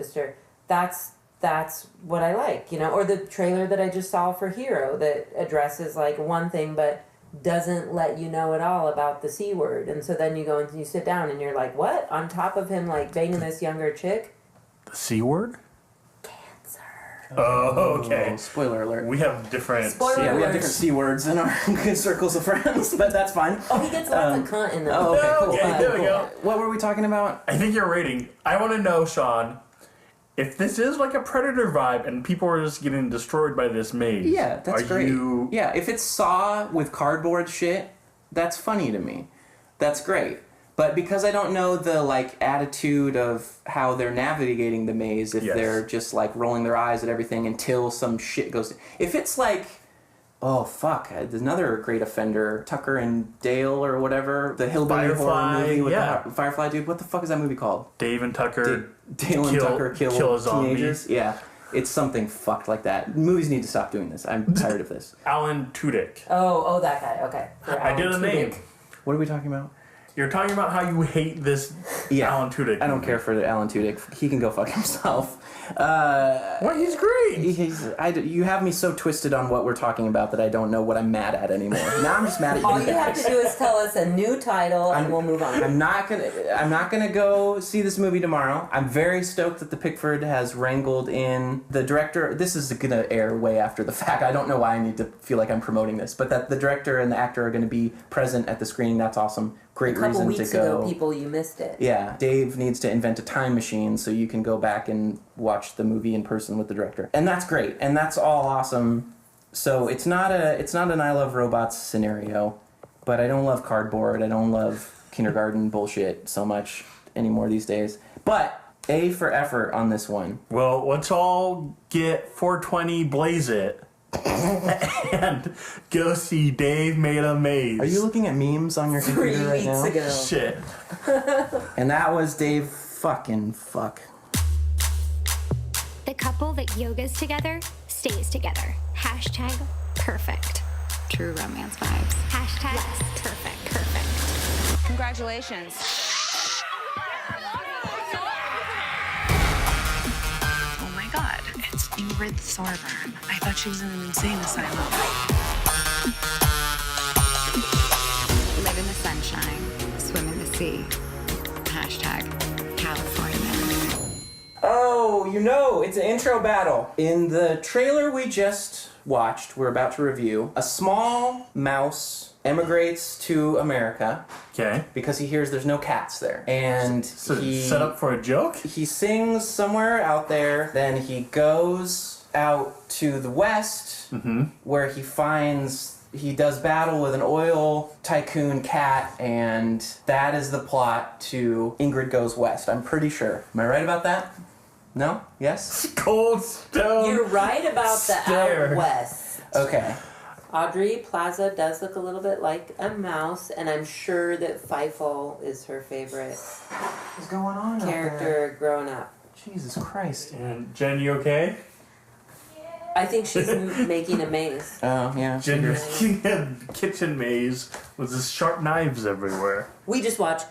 that's what I like, you know, or the trailer that I just saw for Hero that addresses like one thing but doesn't let you know at all about the C word, and so then you go and you sit down and you're like, what? On top of him like banging this younger chick? The C word? Cancer. Oh, okay. Oh, spoiler alert. We have different. Spoiler Yeah, we have alert. different C words in our circles of friends, but that's fine. Oh, he gets lots of cunt in them. Oh, okay, cool. Okay, there we go. What were we talking about? I think your rating. I want to know, Sean, if this is like a Predator vibe and people are just getting destroyed by this maze. Yeah, that's great. You... Yeah, if it's Saw with cardboard shit, that's funny to me. That's great. But because I don't know the like attitude of how they're navigating the maze, if they're just like rolling their eyes at everything until some shit goes. If it's like, oh fuck, there's another great offender, Tucker and Dale or whatever, the hillbilly horror movie with the Firefly dude. What the fuck is that movie called? Dave and Tucker. Dale and Tucker kill zombies. teenagers. Yeah, it's something fucked like that. Movies need to stop doing this. I'm tired of this. Alan Tudyk. Oh, that guy. Okay. I did a name. What are we talking about? You're talking about how you hate this Alan Tudyk. I don't care for Alan Tudyk. He can go fuck himself. What? He's great. You have me so twisted on what we're talking about that I don't know what I'm mad at anymore. Now I'm just mad at you All you guys. have to do is tell us a new title and we'll move on. I'm not gonna go see this movie tomorrow. I'm very stoked that the Pickford has wrangled in the director. This is gonna air way after the fact. I don't know why I need to feel like I'm promoting this, but that the director and the actor are gonna be present at the screening. That's awesome. Great reason to go. A couple weeks ago, people, you missed it. Yeah, Dave needs to invent a time machine so you can go back and watch the movie in person with the director, and that's great, and that's all awesome. So it's not an I Love Robots scenario, but I don't love cardboard. I don't love kindergarten bullshit so much anymore these days. But A for effort on this one. Well, let's all get 420 Blaze It and go see Dave Made a Maze. Are you looking at memes on your computer right now? 3 weeks ago. Shit. And that was Dave fucking fuck. The couple that yogas together stays together. Hashtag perfect. True romance vibes. Hashtag perfect. Congratulations. Oh my god, it's Ingrid Thorburn. I thought she was in an insane asylum. Live in the sunshine. Swim in the sea. Hashtag California. Oh, you know, it's an intro battle. In the trailer we just watched, we're about to review, a small mouse emigrates to America. Okay. Because he hears there's no cats there. And So he set up for a joke? He sings somewhere out there, then he goes out to the west, where he does battle with an oil tycoon cat, and that is the plot to Ingrid Goes West, I'm pretty sure. Am I right about that? No? Yes? Cold Stone. You're right about the out west. Okay. Aubrey Plaza does look a little bit like a mouse, and I'm sure that Feifel is her favorite What's going on character growing up. Jesus Christ. And Jen, you okay? I think she's making a maze. Oh, yeah. Jen, making a kitchen maze with his sharp knives everywhere. We just watched.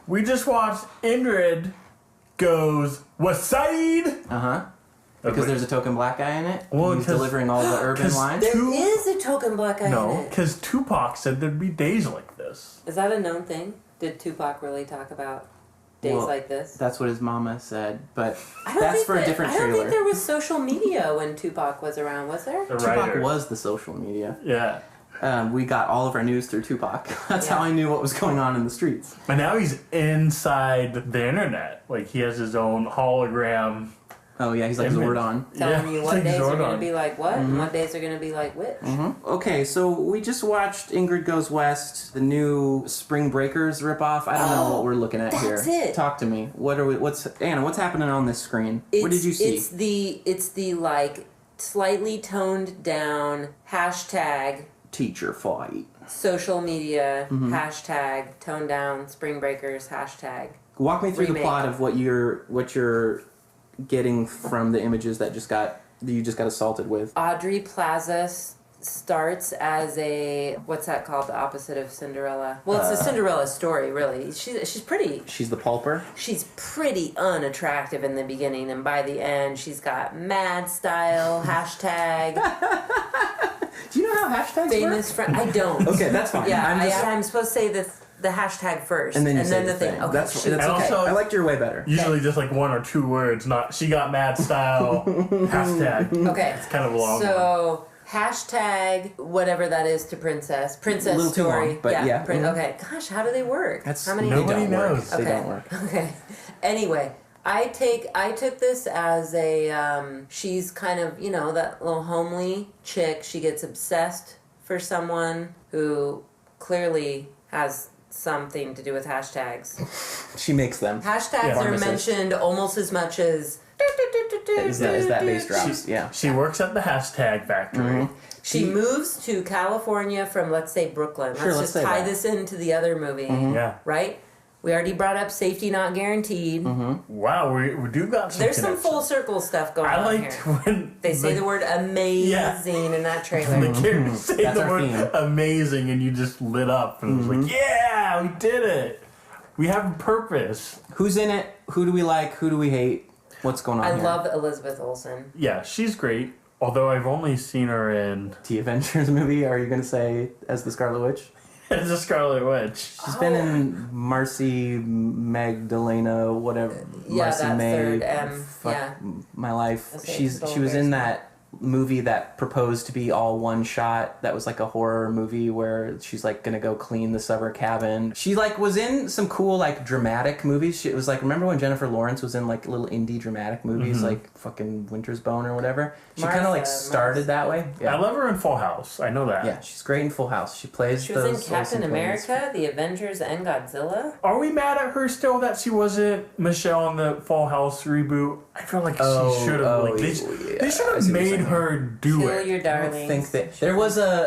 We just watched Ingrid Goes West Side. Uh-huh. Because there's a token black guy in it? Well, he's delivering all the urban lines? There is a token black guy in No, it. because Tupac said there'd be days like this. Is that a known thing? Did Tupac really talk about days like this? That's what his mama said, but I don't that's think for a different I don't trailer. think there was social media when Tupac was around, was there? Tupac was the social media. Yeah. We got all of our news through Tupac. That's how I knew what was going on in the streets. But now he's inside the internet. Like, he has his own hologram. Oh, yeah, he's like Zordon. Telling you what like days are Zordon. going to be like what, and what days are going to be like which. Okay, so we just watched Ingrid Goes West, the new Spring Breakers ripoff. I don't know what we're looking at here. That's it. Talk to me. Anna, what's happening on this screen? What did you see? It's the like slightly toned down hashtag Teacher fight. social media hashtag toned down Spring Breakers hashtag. Walk me through remake. the plot of what you're getting from the images that you just got assaulted with. Aubrey Plaza starts as a, what's that called, the opposite of Cinderella? Well, it's a Cinderella story, really. She's pretty. She's the pulper. She's pretty unattractive in the beginning, and by the end, she's got mad style hashtag. Do you know how hashtags famous work? friend. I don't. Okay, that's fine. Yeah, I'm I'm supposed to say the hashtag first, and then you say the thing. Okay, That's shoot. okay. Also, I liked your way better. Usually just like one or two words, not she got mad style, hashtag. Okay. It's kind of a long one. So, hashtag whatever that is to princess A little too story. long, but yeah. Okay. Gosh, how do they work? How many? Nobody they don't work. knows. They don't work. Okay. Anyway, I took this as a she's kind of, that little homely chick. She gets obsessed for someone who clearly has something to do with hashtags. She makes them. Hashtags are mentioned almost as much as Is that bass drops? Yeah. She works at the hashtag factory. She moves to California from, let's say, Brooklyn. Sure, Let's let's just say tie that. this into the other movie, Yeah. right? We already brought up safety not guaranteed. Wow, we do got some There's some connections. full circle stuff going I on liked here. when They say the word amazing in that trailer. the characters say That's the our word theme. amazing and you just lit up and it was like, yeah, we did it. We have a purpose. Who's in it? Who do we like? Who do we hate? What's going on I here? love Elizabeth Olsen. Yeah, she's great. Although I've only seen her in The Avengers movie, are you going to say as the Scarlet Witch? as a Scarlet Witch. She's been in Marcy Magdalena, whatever. Yeah, Marcy that May. third M, Fuck yeah. my life. That's it, She it's was all in very that movie that proposed to be all one shot. That was like a horror movie where she's like gonna go clean the summer cabin. She like was in some cool like dramatic movies. It was like, remember when Jennifer Lawrence was in like little indie dramatic movies like fucking Winter's Bone or whatever? She kind of like started that way. I love her in Full House. I know that. Yeah, she's great in Full House. She plays She was in those Captain Olsen twins. America, The Avengers, and Godzilla. Are we mad at her still that she wasn't Michelle in the Full House reboot? I feel like she should have. They should I have see what you're made saying. her do Kill it. your I darlings. think that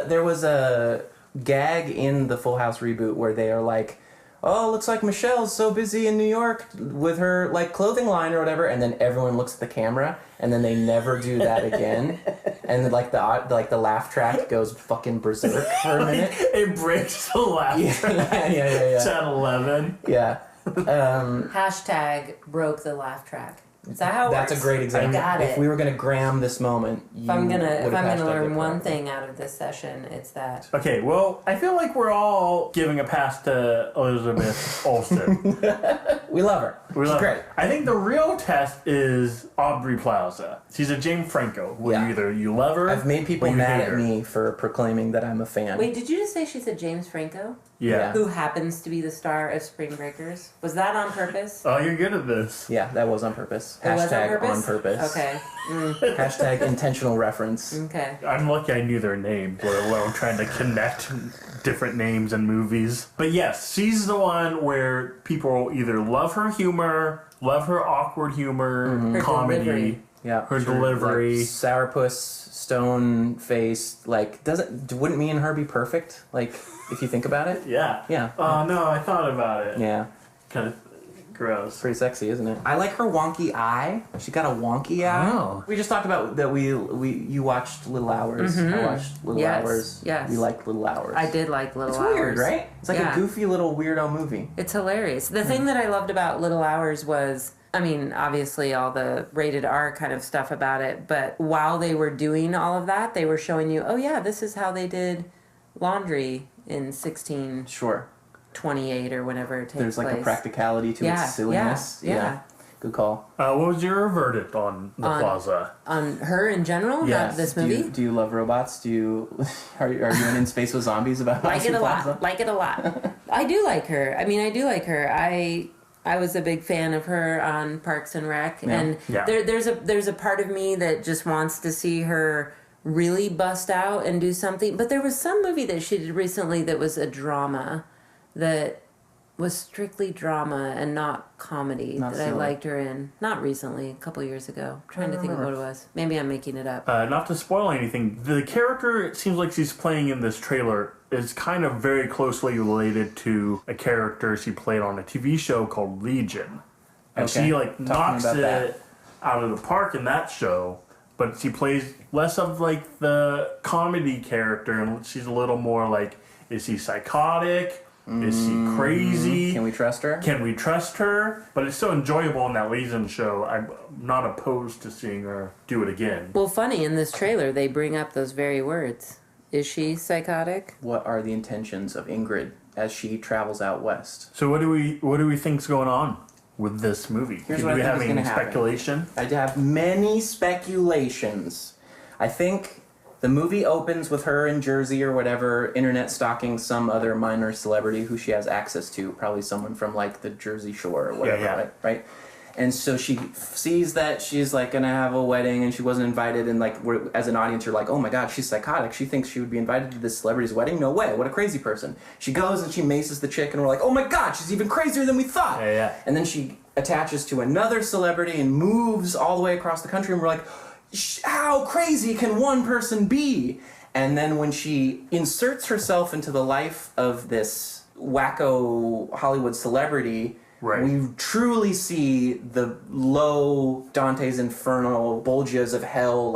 there was a gag in the Full House reboot where they are like, oh, looks like Michelle's so busy in New York with her like clothing line or whatever, and then everyone looks at the camera and then they never do that again, and like the laugh track goes fucking berserk for a minute. It breaks the laugh track. Yeah. It's at 11. Yeah. Hashtag broke the laugh track. Is that how it That's a works? great example. I got it. If we were gonna gram this moment, If I'm gonna would've hashtagged learn it one correctly. thing out of this session, it's that. Okay, well, I feel like we're all giving a pass to Elizabeth Olsen. We love her. We She's love great. her. I think the real test is Aubrey Plaza. She's a Jane Franco, where Yeah. either you love her I've made people or you mad hate at her. me for proclaiming that I'm a fan. Wait, did you just say she's a James Franco? Yeah. Who happens to be the star of Spring Breakers? Was that on purpose? Oh, you're good at this. Yeah, that was on purpose. It was Hashtag on purpose. Okay. Hashtag intentional reference. Okay. I'm lucky I knew their name, let alone trying to connect different names and movies. But yes, she's the one where people either love her humor, love her awkward humor, Her comedy, delivery. Yeah, her delivery. like, sourpuss, stone face. Like, wouldn't me and her be perfect? Like, if you think about it. Yeah. Yeah. Oh no, I thought about it. Yeah. Kind of gross. Pretty sexy, isn't it? I like her wonky eye. She got a wonky eye. Oh. We just talked about that. You watched Little Hours. I watched Little Yes, Hours. yes. We liked Little Hours. I did like Little It's Hours. weird, right? It's like Yeah. a goofy little weirdo movie. It's hilarious. The thing that I loved about Little Hours was I mean, obviously all the rated R kind of stuff about it, but while they were doing all of that, they were showing you, oh yeah, this is how they did laundry in 1628 Sure. or whenever it takes There's like place. a practicality to its silliness. Yeah. Good call. What was your verdict on the Plaza? On her in general, not this movie? Do you love robots? Are you in space with zombies about Like it a Plaza? lot. Like it a lot. I do like her. I mean, I do like her. I was a big fan of her on Parks and Rec, and there's a part of me that just wants to see her really bust out and do something. But there was some movie that she did recently that was a drama, that was strictly drama and not comedy, Not that silly. I liked her in. Not recently, a couple years ago. I'm trying to think of what it was. Maybe I'm making it up. Not to spoil anything, the character it seems like she's playing in this trailer is kind of very closely related to a character she played on a TV show called Legion. And Okay. she about knocks that. it out of the park in that show, but she plays less of the comedy character, and she's a little more like, is she psychotic? Is she crazy? Can we trust her? Can we trust her? But it's so enjoyable in that Legion show. I'm not opposed to seeing her do it again. Well, funny, in this trailer, they bring up those very words. Is she psychotic? What are the intentions of Ingrid as she travels out west? So what do we think's going on with this movie? Here's Do what I we think have is any gonna happen. speculation? I have many speculations. I think the movie opens with her in Jersey or whatever, internet stalking some other minor celebrity who she has access to, probably someone from the Jersey Shore or whatever, Yeah. right? And so she sees that she's gonna have a wedding and she wasn't invited, and as an audience you're like, oh my god, she's psychotic. She thinks she would be invited to this celebrity's wedding? No way, what a crazy person. She goes and she maces the chick and we're like, oh my god, she's even crazier than we thought. Yeah. And then she attaches to another celebrity and moves all the way across the country, and we're like, how crazy can one person be? And then when she inserts herself into the life of this wacko Hollywood celebrity, Right. we truly see the low Dante's Inferno, bulges of hell,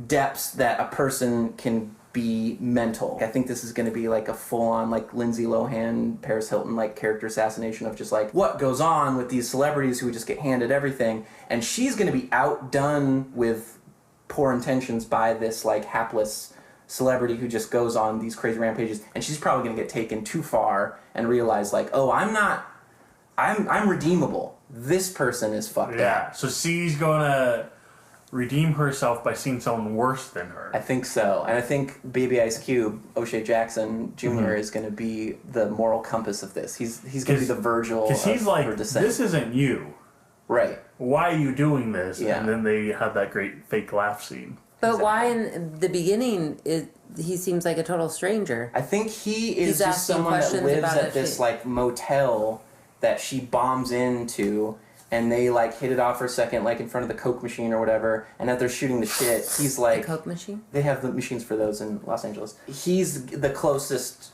depths that a person can be mental. I think this is going to be a full-on Lindsay Lohan, Paris Hilton character assassination of just what goes on with these celebrities who just get handed everything, and she's going to be outdone with poor intentions by this hapless celebrity who just goes on these crazy rampages, and she's probably going to get taken too far and realize oh, I'm redeemable. This person is fucked up. Yeah. So she's gonna redeem herself by seeing someone worse than her. I think so. And I think Baby Ice Cube, O'Shea Jackson Jr. is going to be the moral compass of this. He's going to be the Virgil of Because he's her descent. this isn't you. Right. Why are you doing this? Yeah. And then they have that great fake laugh scene. But why in the beginning he seems like a total stranger? I think he is He's just asking someone that questions lives about at if this she- motel that she bombs into, and they hit it off for a second in front of the Coke machine or whatever, and as they're shooting the shit, he's The Coke machine? they have the machines for those in Los Angeles. He's the closest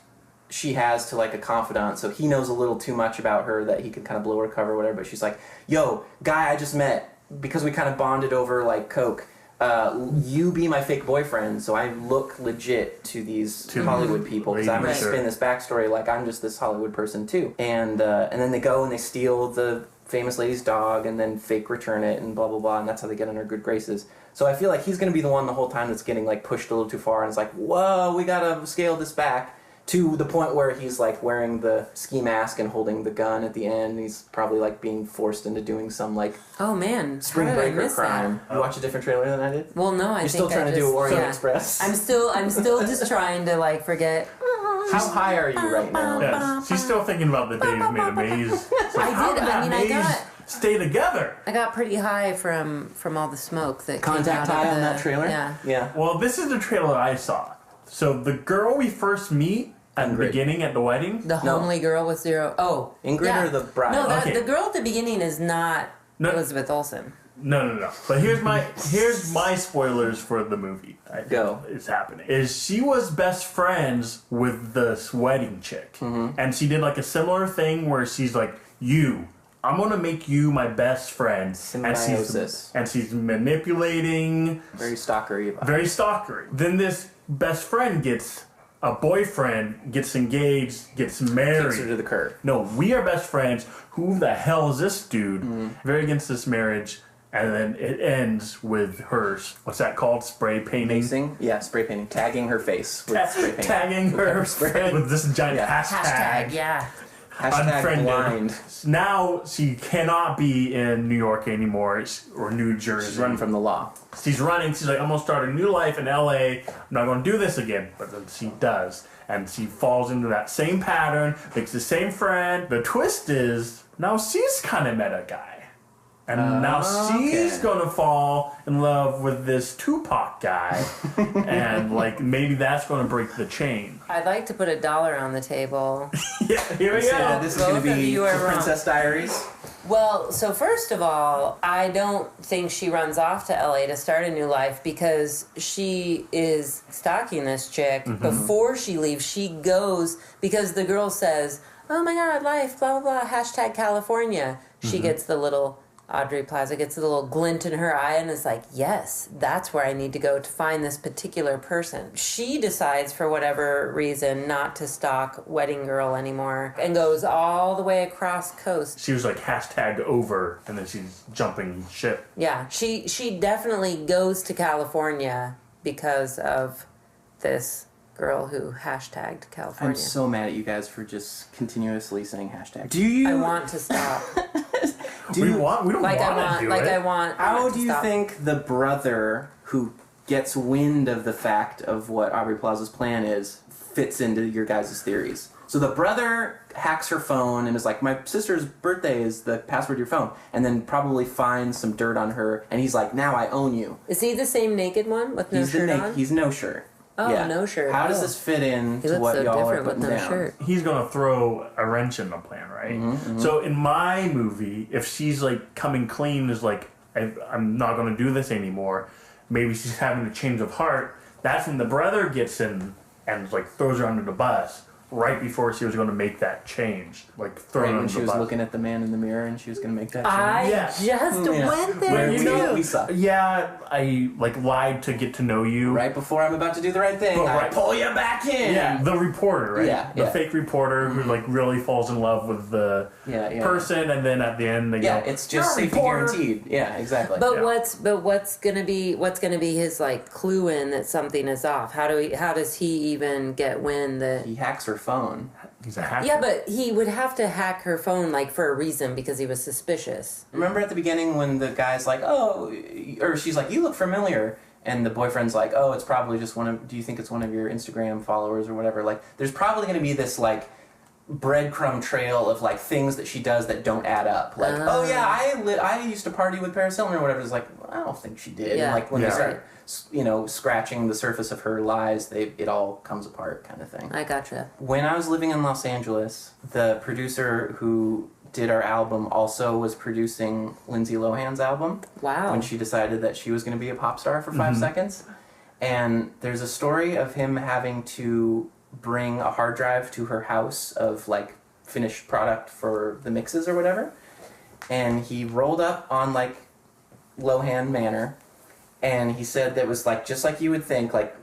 she has to a confidant, so he knows a little too much about her that he could kind of blow her cover or whatever, but she's like, yo, guy I just met, because we kind of bonded over Coke, you be my fake boyfriend, so I look legit to these Hollywood people, because I'm going to spin this backstory like I'm just this Hollywood person too. And then they go and they steal the famous lady's dog and then fake return it and blah blah blah, and that's how they get in her good graces. So I feel like he's going to be the one the whole time that's getting pushed a little too far, and it's whoa, we got to scale this back. To the point where he's wearing the ski mask and holding the gun at the end. He's probably being forced into doing some Oh man, spring how did I breaker miss crime. that? You watch a different trailer than I did? Well, no, I You're think still trying I to do just, Orient Express? I'm still just trying to forget. How high are you right now? Yeah, she's still thinking about the days made a maze. It's I how did. did I mean, that I maze got- stay together. I got pretty high from all the smoke that Contact came out high of on the, that trailer? Yeah. Yeah. Well, this is the trailer I saw. So the girl we first meet at the Ingrid. beginning at the wedding. The homely girl with zero. Oh, Ingrid yeah. or the bride? No, Okay. the girl at the beginning is not No. Elizabeth Olsen. No. But here's my spoilers for the movie. I think Go. Is happening. Is she was best friends with this wedding chick, and she did a similar thing where she's like, I'm gonna make you my best friend, Symbiosis. and she's manipulating, Very stalkery. very stalkery. Then this best friend gets a boyfriend gets engaged, gets married. Kicks her to the curb. No, we are best friends. Who the hell is this dude? Very against this marriage. And then it ends with her, what's that called? Spray painting? Facing? Yeah, spray painting. Tagging her face with spray paint. Tagging her with this giant hashtag. Yeah. Hashtag Unfriended. blind. Now she cannot be in New York anymore or New Jersey. She's running from the law. She's running. She's like, I'm going to start a new life in LA. I'm not going to do this again. But then she does. And she falls into that same pattern, makes the same friend. The twist is, now she's kind of met a guy. And now she's gonna fall in love with this Tupac guy, and like maybe that's gonna break the chain. I'd like to put $1 on the table. Yeah, here we go. This is gonna be the Princess Diaries. Well, so first of all, I don't think she runs off to LA to start a new life because she is stalking this chick. Before she leaves, she goes because the girl says, "Oh my God, life, blah blah blah, hashtag California." She gets the little. Aubrey Plaza gets a little glint in her eye and is like, yes, that's where I need to go to find this particular person. She decides, for whatever reason, not to stalk Wedding Girl anymore and goes all the way across coast. She was like hashtag over, and then she's jumping ship. Yeah, she definitely goes to California because of this girl who hashtagged California. I'm so mad at you guys for just continuously saying hashtag. Do you? I want to stop. We don't want to do it. How do you think the brother who gets wind of the fact of what Aubrey Plaza's plan is fits into your guys' theories? So the brother hacks her phone and is like, my sister's birthday is the password to your phone, and then probably finds some dirt on her, and he's like, now I own you. Is he the same naked one with no shirt on? He's no shirt. Oh, yeah. No shirt. How does this fit in to what y'all are putting down? Shirt. He's gonna throw a wrench in the plan, right? So in my movie, if she's like coming clean, is like, I'm not gonna do this anymore. Maybe she's having a change of heart. That's when the brother gets in and like throws her under the bus. Right before she was going to make that change, like throwing when under she the was bus. looking at the man in the mirror and she was going to make that change. Just went there. Lisa. Yeah, I like lied to get to know you. Right before I'm about to do the right thing, I pull you back in. Yeah, the reporter, right? Yeah, the fake reporter who like really falls in love with the person, and then at the end they go, it's just safety guaranteed. Yeah, exactly. But what's gonna be his like clue in that something is off? How does he even get wind that he hacks her phone? He's a hacker. Yeah, but he would have to hack her phone like for a reason because he was suspicious. Remember at the beginning when the guy's like, oh, or she's like, you look familiar. And the boyfriend's like, oh, it's probably just do you think it's one of your Instagram followers or whatever? Like, there's probably going to be this, like, breadcrumb trail of, like, things that she does that don't add up. Like, oh, yeah, I used to party with Paris Hilton or whatever. It's like, well, I don't think she did. Yeah. And, like, when you start, scratching the surface of her lies, it all comes apart kind of thing. I gotcha. When I was living in Los Angeles, the producer who did our album also was producing Lindsay Lohan's album. Wow. When she decided that she was going to be a pop star for 5 seconds. And there's a story of him having to bring a hard drive to her house of like finished product for the mixes or whatever. And he rolled up on like Lohan Manor. And he said that was like, just like you would think, like,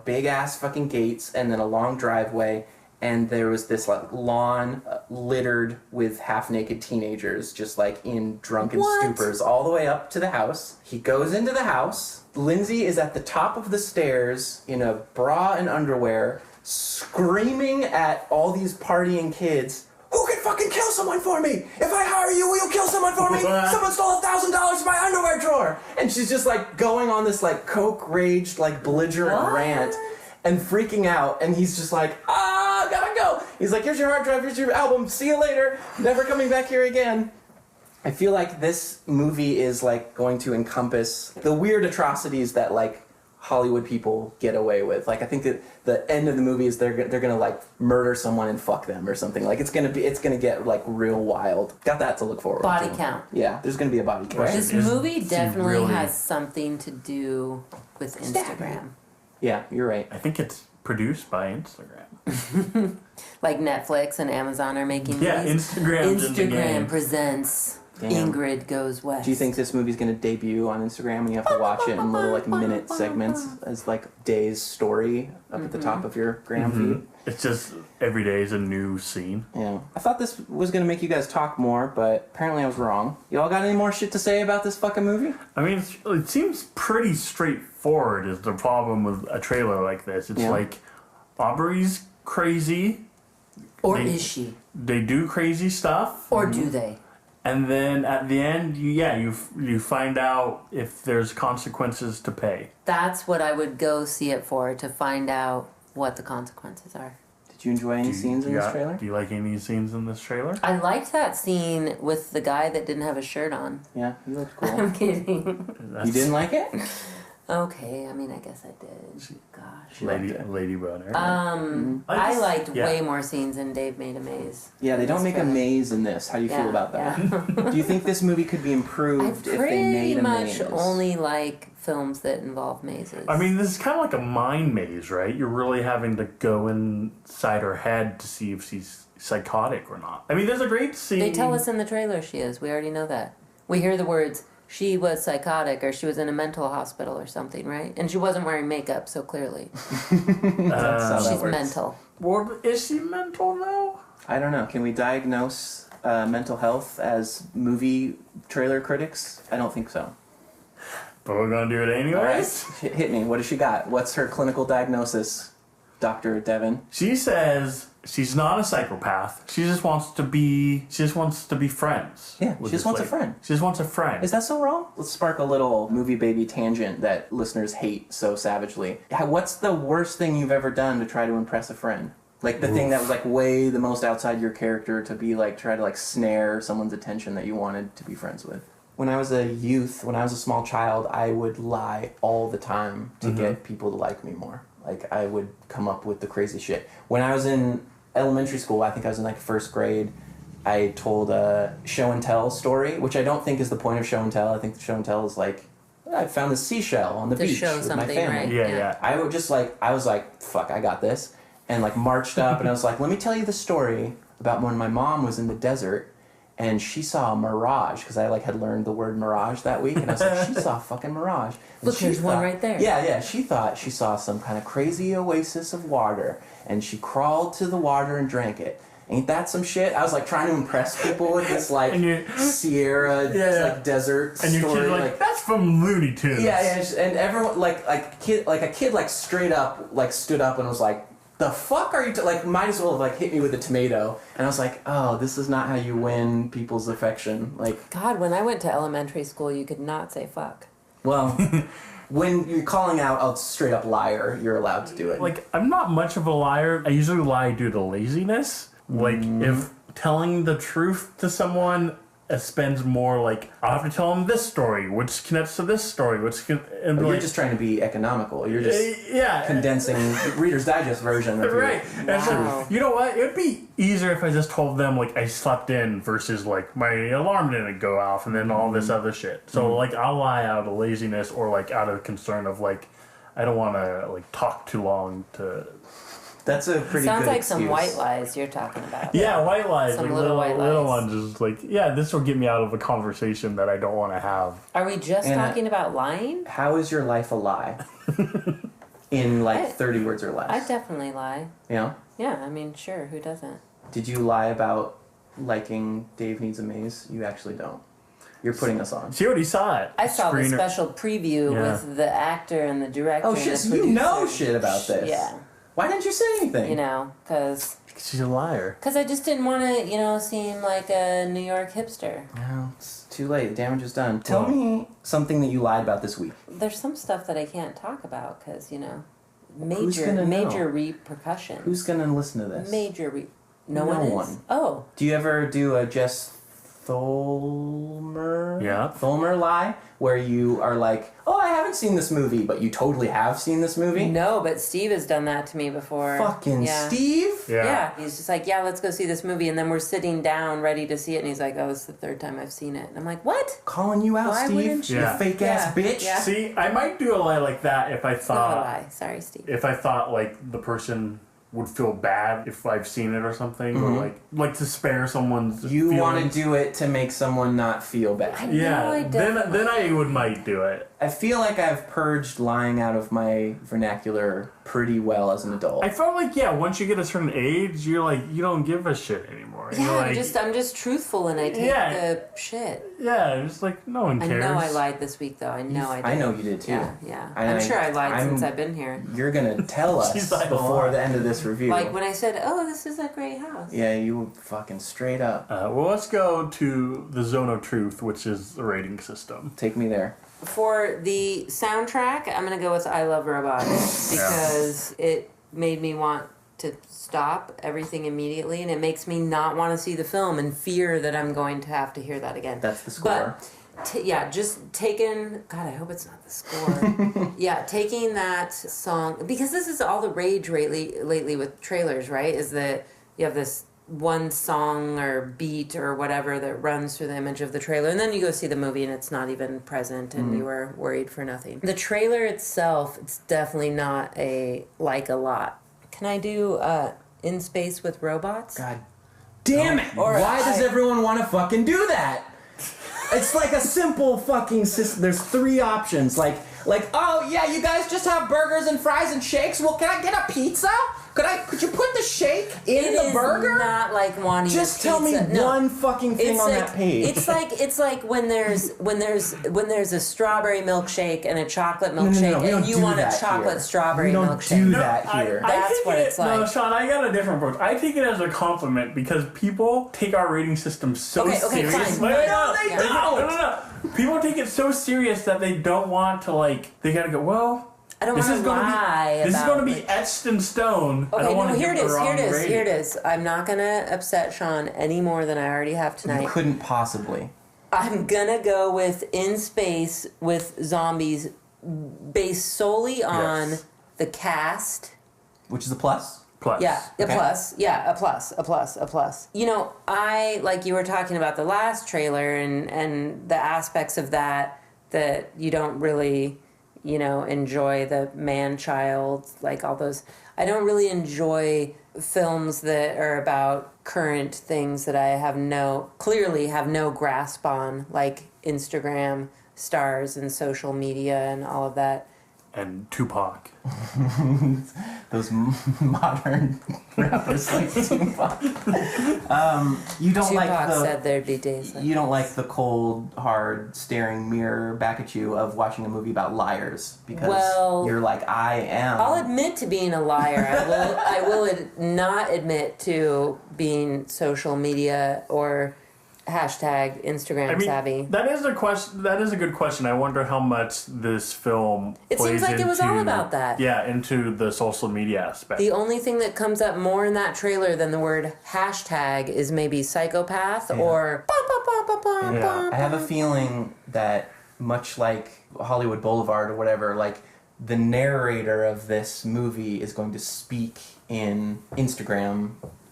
big ass fucking gates and then a long driveway. And there was this like lawn littered with half-naked teenagers just like in drunken stupors all the way up to the house. He goes into the house. Lindsay is at the top of the stairs in a bra and underwear, screaming at all these partying kids, who can fucking kill someone for me? If I hire you, will you kill someone for me? Someone stole $1,000 from my underwear drawer. And she's just like going on this like coke-raged, like belligerent rant. And freaking out, and he's just like, gotta go. He's like, here's your hard drive, here's your album, see you later, never coming back here again. I feel like this movie is like going to encompass the weird atrocities that like Hollywood people get away with. Like I think that the end of the movie is they're gonna like murder someone and fuck them or something. Like it's gonna get like real wild. Got that to look forward to. Body count. Yeah, there's gonna be a body count. This movie definitely has something to do with Instagram. Yeah, you're right. I think it's produced by Instagram. Like Netflix and Amazon are making Yeah, these. Instagram's in the game. Instagram presents Damn. Ingrid goes west. Do you think this movie's gonna debut on Instagram and you have to watch it in little like minute segments as like day's story up at the top of your gram feed? It's just every day is a new scene. Yeah. I thought this was gonna make you guys talk more, but apparently I was wrong. Y'all got any more shit to say about this fucking movie? I mean, it seems pretty straightforward is the problem with a trailer like this. It's like, Aubrey's crazy. Or is she? They do crazy stuff. Or do they? And then at the end, you find out if there's consequences to pay. That's what I would go see it for, to find out what the consequences are. Did you enjoy any scenes in this trailer? Do you like any scenes in this trailer? I liked that scene with the guy that didn't have a shirt on. Yeah, he looked cool. I'm kidding. You didn't like it? Okay, I mean, I guess I did. Gosh. Lady Boner. I liked way more scenes in Dave Made a Maze. Yeah, they don't make a maze in this. How do you feel about that? Yeah. Do you think this movie could be improved if they made a maze? I pretty much only like films that involve mazes. I mean, this is kind of like a mind maze, right? You're really having to go inside her head to see if she's psychotic or not. I mean, there's a great scene. They tell us in the trailer she is. We already know that. We hear the words, she was psychotic, or she was in a mental hospital or something, right? And she wasn't wearing makeup, so clearly. She's mental. Well, is she mental, though? I don't know. Can we diagnose mental health as movie trailer critics? I don't think so. But we're going to do it anyways. All right. Hit me. What does she got? What's her clinical diagnosis, Dr. Devin? She says she's not a psychopath. She just wants to be friends. Yeah, she just wants a friend. She just wants a friend. Is that so wrong? Let's spark a little movie baby tangent that listeners hate so savagely. What's the worst thing you've ever done to try to impress a friend? Like the thing that was like way the most outside your character to be like try to like snare someone's attention that you wanted to be friends with. When I was a youth, when I was a small child, I would lie all the time to get people to like me more. Like I would come up with the crazy shit. When I was in elementary school, I think I was in like first grade, I told a show and tell story, which I don't think is the point of show and tell. I think show and tell is like, I found this seashell on the beach with my family. Right? Yeah. I would just like, I was like, fuck, I got this. And like marched up and I was like, let me tell you the story about when my mom was in the desert and she saw a mirage, because I like had learned the word mirage that week, and I was like, she saw a fucking mirage. And look, there's one right there. Yeah, she thought she saw some kind of crazy oasis of water, and she crawled to the water and drank it. Ain't that some shit? I was like trying to impress people with this like Sierra like desert and story. And you're like, that's from Looney Tunes. Yeah, and everyone like a kid like straight up like stood up and was like, the fuck are you like might as well have like hit me with a tomato. And I was like, oh, this is not how you win people's affection. Like, God, when I went to elementary school, you could not say fuck. Well, when you're calling out a straight up liar, you're allowed to do it. Like, I'm not much of a liar. I usually lie due to laziness. Like, if telling the truth to someone spends more, like, I'll have to tell them this story, which connects to this story, and you're just trying to be economical. You're just condensing Reader's Digest version of right. Wow. So, you know what? It would be easier if I just told them, like, I slept in versus, like, my alarm didn't go off and then all this other shit. So, like, I'll lie out of laziness or, like, out of concern of, like, I don't want to, like, talk too long to... That's a pretty Sounds good like excuse. some white lies you're talking about. Yeah, white lies. Some like little white lies. Little ones is like, yeah, this will get me out of a conversation that I don't want to have. Are we just talking about lying? How is your life a lie? In like 30 words or less. I definitely lie. Yeah? Yeah, I mean, sure, who doesn't? Did you lie about liking Dave Needs a Maze? You actually don't. You're putting us on. She already saw it. I saw the special preview with the actor and the director. Oh shit, so you know shit about this. Yeah. Why didn't you say anything? You know, because she's a liar. Because I just didn't want to, you know, seem like a New York hipster. No, it's too late. The damage is done. Tell me something that you lied about this week. There's some stuff that I can't talk about because, you know, major repercussion. Who's gonna listen to this? No one is? Oh. Do you ever do a Jess Tholmer? Yeah. Tholmer lie? Where you are like, oh, I haven't seen this movie, but you totally have seen this movie? No, but Steve has done that to me before. Fucking Steve? Yeah. He's just like, yeah, let's go see this movie. And then we're sitting down ready to see it. And he's like, oh, it's the third time I've seen it. And I'm like, what? Calling you out, Why Steve. Wouldn't you? You fake ass bitch. Yeah. See, I might do a lie like that if I thought... Not a lie. Sorry, Steve. If I thought, like, the person would feel bad if I've seen it or something, or like to spare someone's. You want to do it to make someone not feel bad. Then I might do it. I feel like I've purged lying out of my vernacular pretty well as an adult. I felt like once you get a certain age, you're like you don't give a shit anymore. Yeah, you're like, I'm just truthful and I take the shit. Yeah, it's like no one cares. I know I lied this week though. I know I did. I know you did too. Yeah. I'm sure I lied since I've been here. You're gonna tell us before the end of this review. Like when I said, "Oh, this is a great house." Yeah, you were fucking straight up. Well, let's go to the zone of truth, which is the rating system. Take me there. For the soundtrack, I'm gonna go with "I Love Robots" because it made me want to stop everything immediately, and it makes me not want to see the film and fear that I'm going to have to hear that again. That's the score. But just taking... God, I hope it's not the score. Taking that song... Because this is all the rage lately with trailers, right? Is that you have this one song or beat or whatever that runs through the image of the trailer, and then you go see the movie and it's not even present and you were worried for nothing. The trailer itself, it's definitely not a lot. Can I do In Space with Robots? God damn it! Why does everyone want to fucking do that? It's like a simple fucking system. There's 3 options. Like, oh yeah, you guys just have burgers and fries and shakes? Well, can I get a pizza? Could you put the shake in the burger? It's not like wanting just a pizza. Tell me one fucking thing on that page. It's like when there's a strawberry milkshake and a chocolate milkshake and you want a chocolate strawberry milkshake. We don't do that here. That's what it's like. No, Sean, I got a different approach. I take it as a compliment because people take our rating system so serious. Fine. No, they don't. No. People take it so serious that they don't want to they gotta go, well... I don't want to lie This is going to be etched in stone. Okay, I don't want to here give the wrong rating. Here it is. I'm not going to upset Sean any more than I already have tonight. You couldn't possibly. I'm going to go with In Space with Zombies based solely on the cast. Which is a plus? Plus. Yeah, a Okay. plus. Yeah, a plus. You know, like you were talking about the last trailer and the aspects of that you don't really... enjoy the man-child, like all those. I don't really enjoy films that are about current things that I clearly have no grasp on, like Instagram stars and social media and all of that. And Tupac. Those modern rappers like Tupac. You don't Tupac said there'd be days like you don't like the cold, hard, staring mirror back at you of watching a movie about liars because you're like, I am. I'll admit to being a liar. I will not admit to being social media or hashtag Instagram savvy. That is a question. That is a good question. I wonder how much this film. It seems like it was all about that. Yeah, into the social media aspect. The only thing that comes up more in that trailer than the word hashtag is maybe psychopath or. I have a feeling that much like Hollywood Boulevard or whatever, like the narrator of this movie is going to speak in Instagram.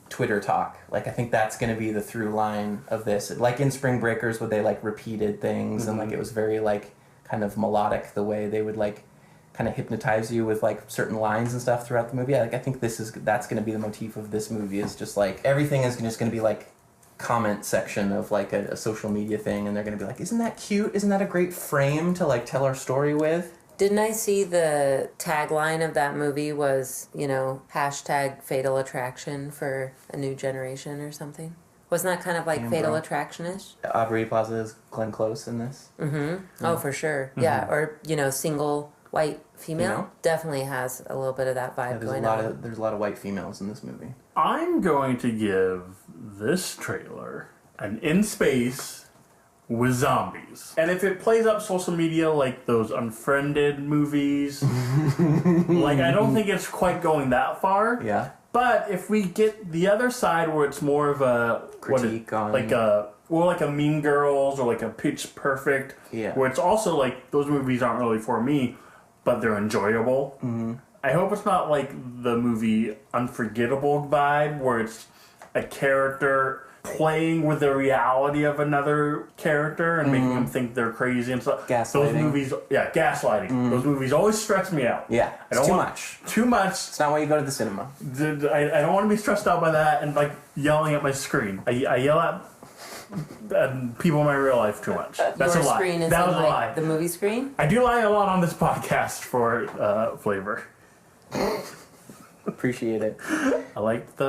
Twitter talk. Like, I think that's going to be the through line of this. Like in Spring Breakers, where they like repeated things and like it was very like kind of melodic the way they would like kind of hypnotize you with like certain lines and stuff throughout the movie. Like, I think that's going to be the motif of this movie, is just like everything is just going to be like comment section of like a social media thing, and they're going to be like, isn't that cute? Isn't that a great frame to like tell our story with? Didn't I see the tagline of that movie was, hashtag fatal attraction for a new generation or something? Wasn't that kind of like Fatal Attraction-ish? Aubrey Plaza is Glenn Close in this. Mm-hmm. Oh, for sure. Mm-hmm. Yeah, or, single white female. Definitely has a little bit of that vibe going on. There's a lot of white females in this movie. I'm going to give this trailer an In Space with zombies. And if it plays up social media like those Unfriended movies, I don't think it's quite going that far. Yeah. But if we get the other side where it's more of a critique on like a Mean Girls or like a Pitch Perfect, where it's also like those movies aren't really for me, but they're enjoyable. Mm-hmm. I hope it's not like the movie Unforgettable vibe where it's a character playing with the reality of another character and making them think they're crazy and stuff. Gaslighting. Those movies, gaslighting. Those movies always stress me out. Yeah, it's too much. Too much. It's not why you go to the cinema. I don't want to be stressed out by that and like yelling at my screen. I yell at people in my real life too much. That's Your a lie. screen is That was a like lie. the movie screen? I do lie a lot on this podcast for flavor. Appreciate it. I liked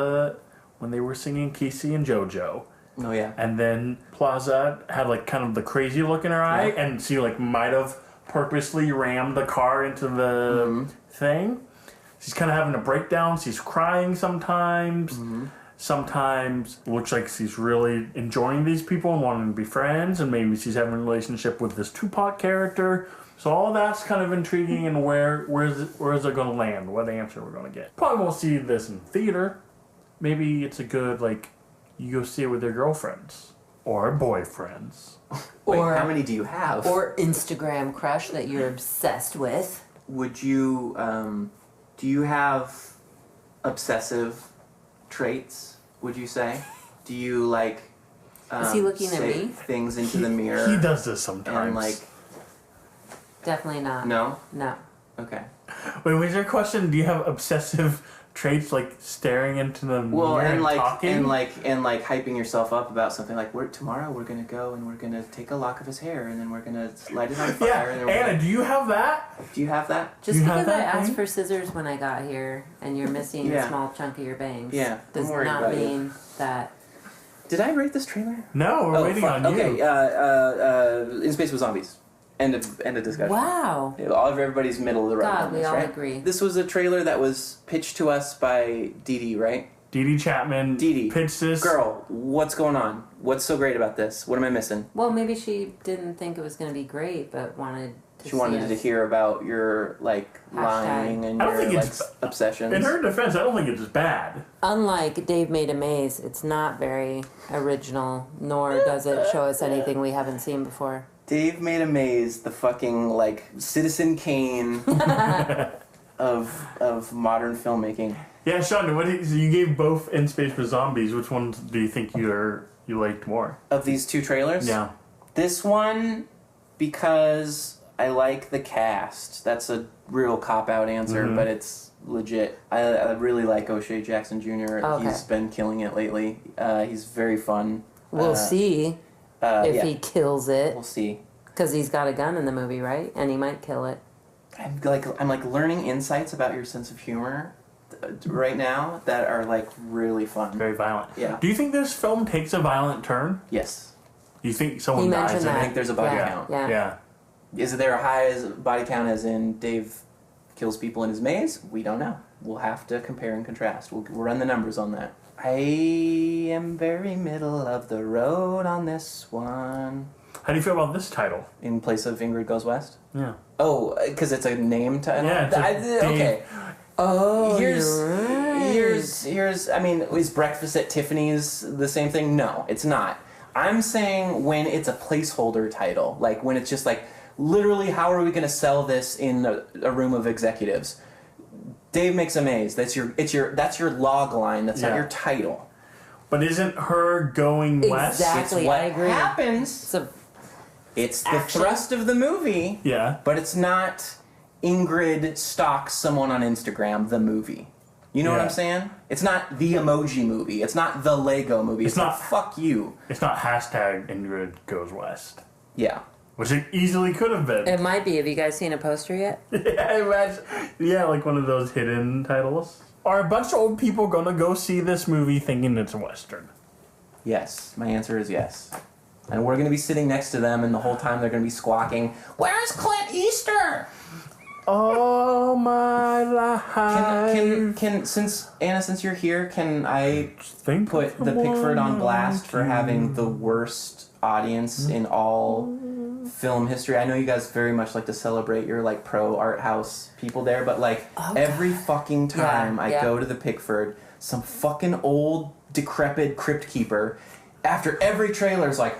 when they were singing Casey and JoJo. Oh yeah. And then Plaza had like kind of the crazy look in her eye, and she like might have purposely rammed the car into the thing. She's kind of having a breakdown. She's crying sometimes. Sometimes it looks like she's really enjoying these people and wanting to be friends, and maybe she's having a relationship with this Tupac character. So all that's kind of intriguing, and where is it going to land? What answer we're going to get? Probably won't see this in theater. Maybe it's a good, like, you go see it with your girlfriends or boyfriends. Wait, how many do you have? Or Instagram crush that you're obsessed with. Would you, do you have obsessive traits, would you say? Do you, like, Is he looking at say me? things into the mirror? He does this sometimes. And, like... Definitely not. No? No. Okay. Wait, was your question, do you have obsessive traits, like staring into the mirror and talking? and hyping yourself up about something like, tomorrow we're gonna go and we're gonna take a lock of his hair and then we're gonna light it on fire. Yeah, and then Anna, do you have that? Do you have that? Just You because have I that asked thing? for scissors when I got here and you're missing a Yeah. small chunk of your bangs I'm does worried not about you. mean that... Did I rate this trailer? No, we're waiting on you. Okay, In Space with Zombies. End of discussion. Wow. Everybody's middle of the road God, on we this, all right? agree. This was a trailer that was pitched to us by Dee Dee, right? Dee Dee Chapman pitched this. Girl, what's going on? What's so great about this? What am I missing? Well, maybe she didn't think it was going to be great, but wanted to She wanted to hear about your, like, lying and I don't your, think like, it's- obsessions. In her defense, I don't think it's bad. Unlike Dave Made a Maze, it's not very original, nor does it show us anything we haven't seen before. Dave Made a Maze, the fucking, like, Citizen Kane of modern filmmaking. Yeah, Sean, so you gave both In Space with Zombies. Which ones do you think you liked more? Of these two trailers? Yeah. This one, because I like the cast. That's a real cop-out answer, but it's legit. I really like O'Shea Jackson Jr. Okay. He's been killing it lately. He's very fun. We'll see if he kills it. We'll see. Because he's got a gun in the movie, right? And he might kill it. I'm like learning insights about your sense of humor right now that are like really fun. Very violent. Yeah. Do you think this film takes a violent turn? Yes. Do you think someone He dies mentioned in that. I it? think there's a body Yeah. count. Yeah. Is there a high body count as in Dave kills people in his maze? We don't know. We'll have to compare and contrast. We'll run the numbers on that. I am very middle of the road on this one. How do you feel about this title? In place of Ingrid Goes West? Yeah. Oh, because it's a name title? Yeah, it's a okay. Oh, Here's, you're right. I mean, is Breakfast at Tiffany's the same thing? No, it's not. I'm saying when it's a placeholder title, like when it's just like, literally, how are we going to sell this in a room of executives? Dave Makes a Maze. That's your log line. That's not your title. But isn't her going west? Exactly, It's what I agree. happens. It's the action. thrust of the movie. Yeah. But it's not Ingrid stalks someone on Instagram, the movie. You know what Yeah. I'm saying? It's not the Emoji Movie. It's not the Lego Movie. It's not fuck you. It's not hashtag Ingrid Goes West. Yeah. Which it easily could have been. It might be. Have you guys seen a poster yet? Yeah, like one of those hidden titles. Are a bunch of old people gonna go see this movie thinking it's a Western? Yes. My answer is yes. And we're going to be sitting next to them, and the whole time they're going to be squawking, "Where's Clint Easter?" Oh my life. Can since Anna, since you're here, can I Think put the Pickford on blast for having the worst audience in all film history? I know you guys very much like to celebrate your like pro art house people there, but like every fucking time I go to the Pickford, some fucking old decrepit crypt keeper after every trailer is like,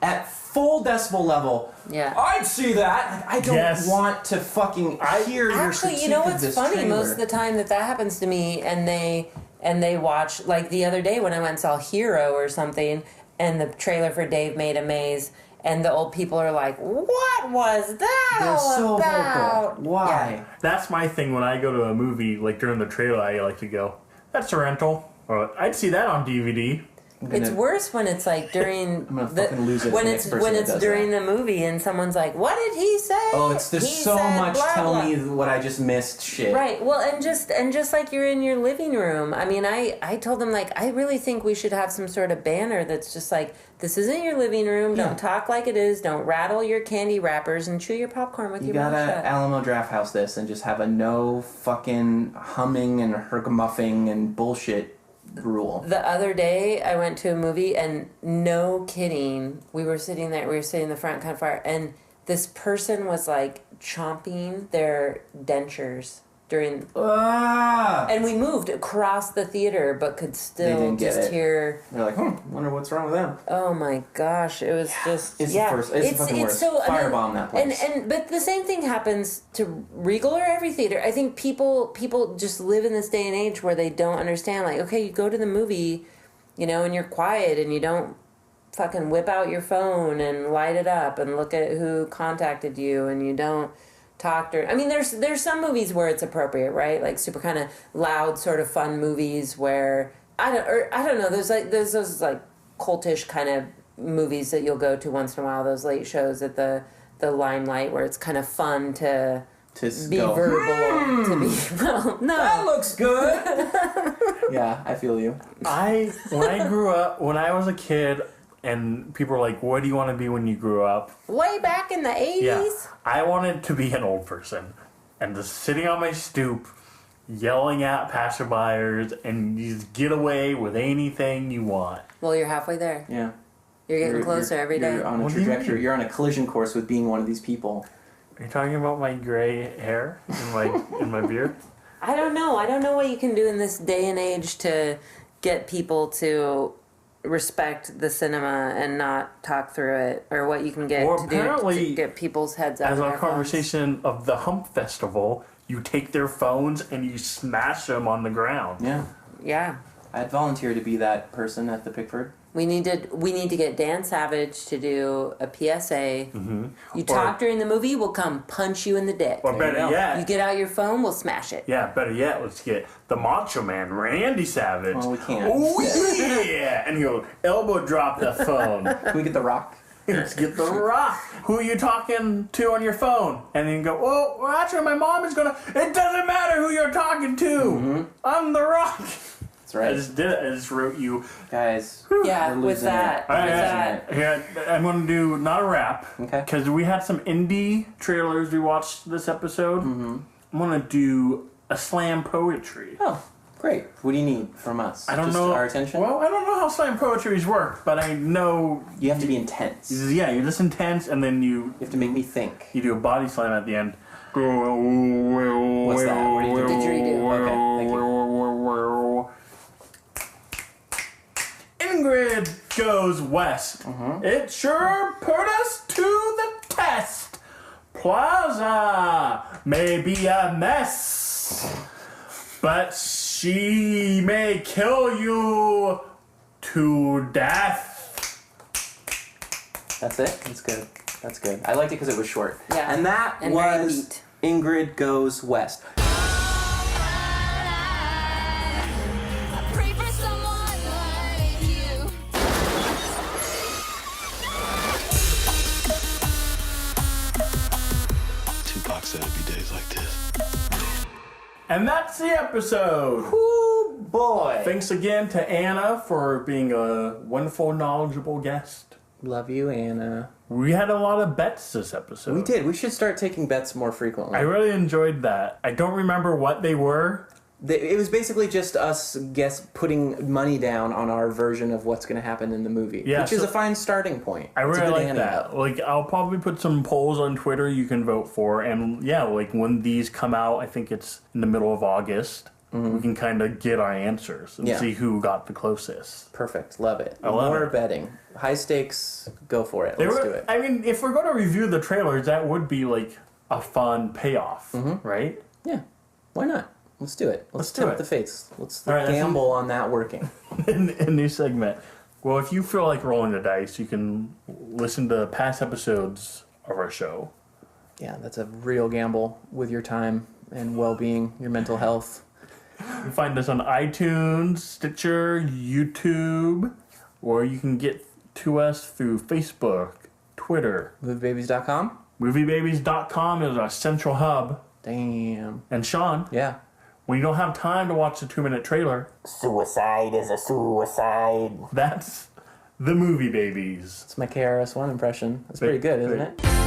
at full decibel level. Yeah. I'd see that. I don't want to fucking hear your Actually, critique you know of what's this funny? trailer. Most of the time that happens to me, and they and they watch, like the other day when I went and saw Hero or something, and the trailer for Dave Made a Maze, and the old people are like, what was that They're all so about? vocal. Why? Yeah. That's my thing when I go to a movie, like during the trailer, I like to go, that's a rental. Or I'd see that on DVD. It's worse when it's like during I'm gonna fucking lose it. when the it's next person when that it's does during that. the movie and someone's like, what did he say? Oh, there's He so said much blah, tell blah. me what I just missed shit. Right. Well, and just like you're in your living room. I mean, I told them, like, I really think we should have some sort of banner that's just like, this isn't your living room. Yeah. Don't talk like it is. Don't rattle your candy wrappers and chew your popcorn with You your mouth gotta shut. Alamo Draft House this and just have a no fucking humming and hergamuffing and bullshit rule. The other day, I went to a movie, and no kidding, we were sitting in the front kind of far, and this person was like chomping their dentures during, and we moved across the theater, but could still didn't get just it. hear. They're like, wonder what's wrong with them. Oh my gosh, it was just It's the first. It's the fucking worst. Firebomb that place. But the same thing happens to Regal or every theater. I think people just live in this day and age where they don't understand. Like, okay, you go to the movie, and you're quiet and you don't fucking whip out your phone and light it up and look at who contacted you, and you don't talk to. I mean, there's some movies where it's appropriate, right? Like super kind of loud, sort of fun movies where I don't know. There's those like cultish kind of movies that you'll go to once in a while. Those late shows at the Limelight where it's kind of fun to be go, verbal, to be well. No, that looks good. Yeah, I feel you. When I grew up, when I was a kid, and people were like, what do you want to be when you grew up? way back in the 80s. Yeah, I wanted to be an old person and just sitting on my stoop, yelling at passerbyers, and you just get away with anything you want. Well, you're halfway there. Yeah. You're getting closer every day. You're on a What do you trajectory. mean? You're on a collision course with being one of these people. Are you talking about my gray hair in my beard? I don't know. I don't know what you can do in this day and age to get people to respect the cinema and not talk through it, or what you can get Well, to do apparently, to get people's heads out As of a their phones. conversation of the Hump Festival, you take their phones and you smash them on the ground. Yeah. Yeah. I'd volunteer to be that person at the Pickford. We need to get Dan Savage to do a PSA. Mm-hmm. You talk during the movie, we'll come punch you in the dick. Or better yet, you get out your phone, we'll smash it. yeah, better yet, let's get the Macho Man, Randy Savage. Well, we can't. Oh yeah, and he'll elbow drop the phone. Can we get The Rock? Let's get the Rock. Who are you talking to on your phone? And then go, oh, well, actually, my mom is gonna. It doesn't matter who you're talking to. Mm-hmm. I'm the Rock. That's right. I just did it. I just wrote you. Guys. Yeah, we're with losing that. it. With All right, that. Here, I'm going to do not a rap. Okay. Because we had some indie trailers we watched this episode. Mm-hmm. I'm going to do a slam poetry. Oh, great. What do you need from us? I don't Just know. our attention? Well, I don't know how slam poetries work, but I know. You have to be intense. You Yeah, you're just intense, and then you have to make me think. do a body slam at the end. What's that? What do you do? Didgeridoo. Okay, thank you. Ingrid goes west. It sure put us to the test. Plaza may be a mess, but she may kill you to death. That's it? That's good. That's good. I liked it because it was short. Yeah. And that And very was neat. Ingrid Goes West. Tupac said it'd be days like this. And that's the episode. Ooh, boy. Thanks again to Anna for being a wonderful, knowledgeable guest. Love you, Anna. We had a lot of bets this episode. We did. We should start taking bets more frequently. I really enjoyed that. I don't remember what they were. It was basically just us putting money down on our version of what's going to happen in the movie, Yeah, which is so- a fine starting point. I It's a really good like antidote. that. Like, I'll probably put some polls on Twitter you can vote for. And yeah, like when these come out, I think it's in the middle of August, we can kind of get our answers and Yeah. see who got the closest. Perfect. Love it. I love More it. betting. High stakes. Go for it. They Let's were- do it. I mean, if we're going to review the trailers, that would be like a fun payoff, right? Yeah. Why not? Let's do it. Let's do tempt it. the fates. Let's All right, gamble on that working. A new segment. Well, if you feel like rolling the dice, you can listen to past episodes of our show. Yeah, that's a real gamble with your time and well-being, your mental health. You can find us on iTunes, Stitcher, YouTube, or you can get to us through Facebook, Twitter. Moviebabies.com? Moviebabies.com is our central hub. Damn. And Sean, Yeah. when you don't have time to watch the 2-minute trailer, Suicide is a suicide. that's the Movie Babies. It's my KRS-One impression. That's pretty good, isn't it?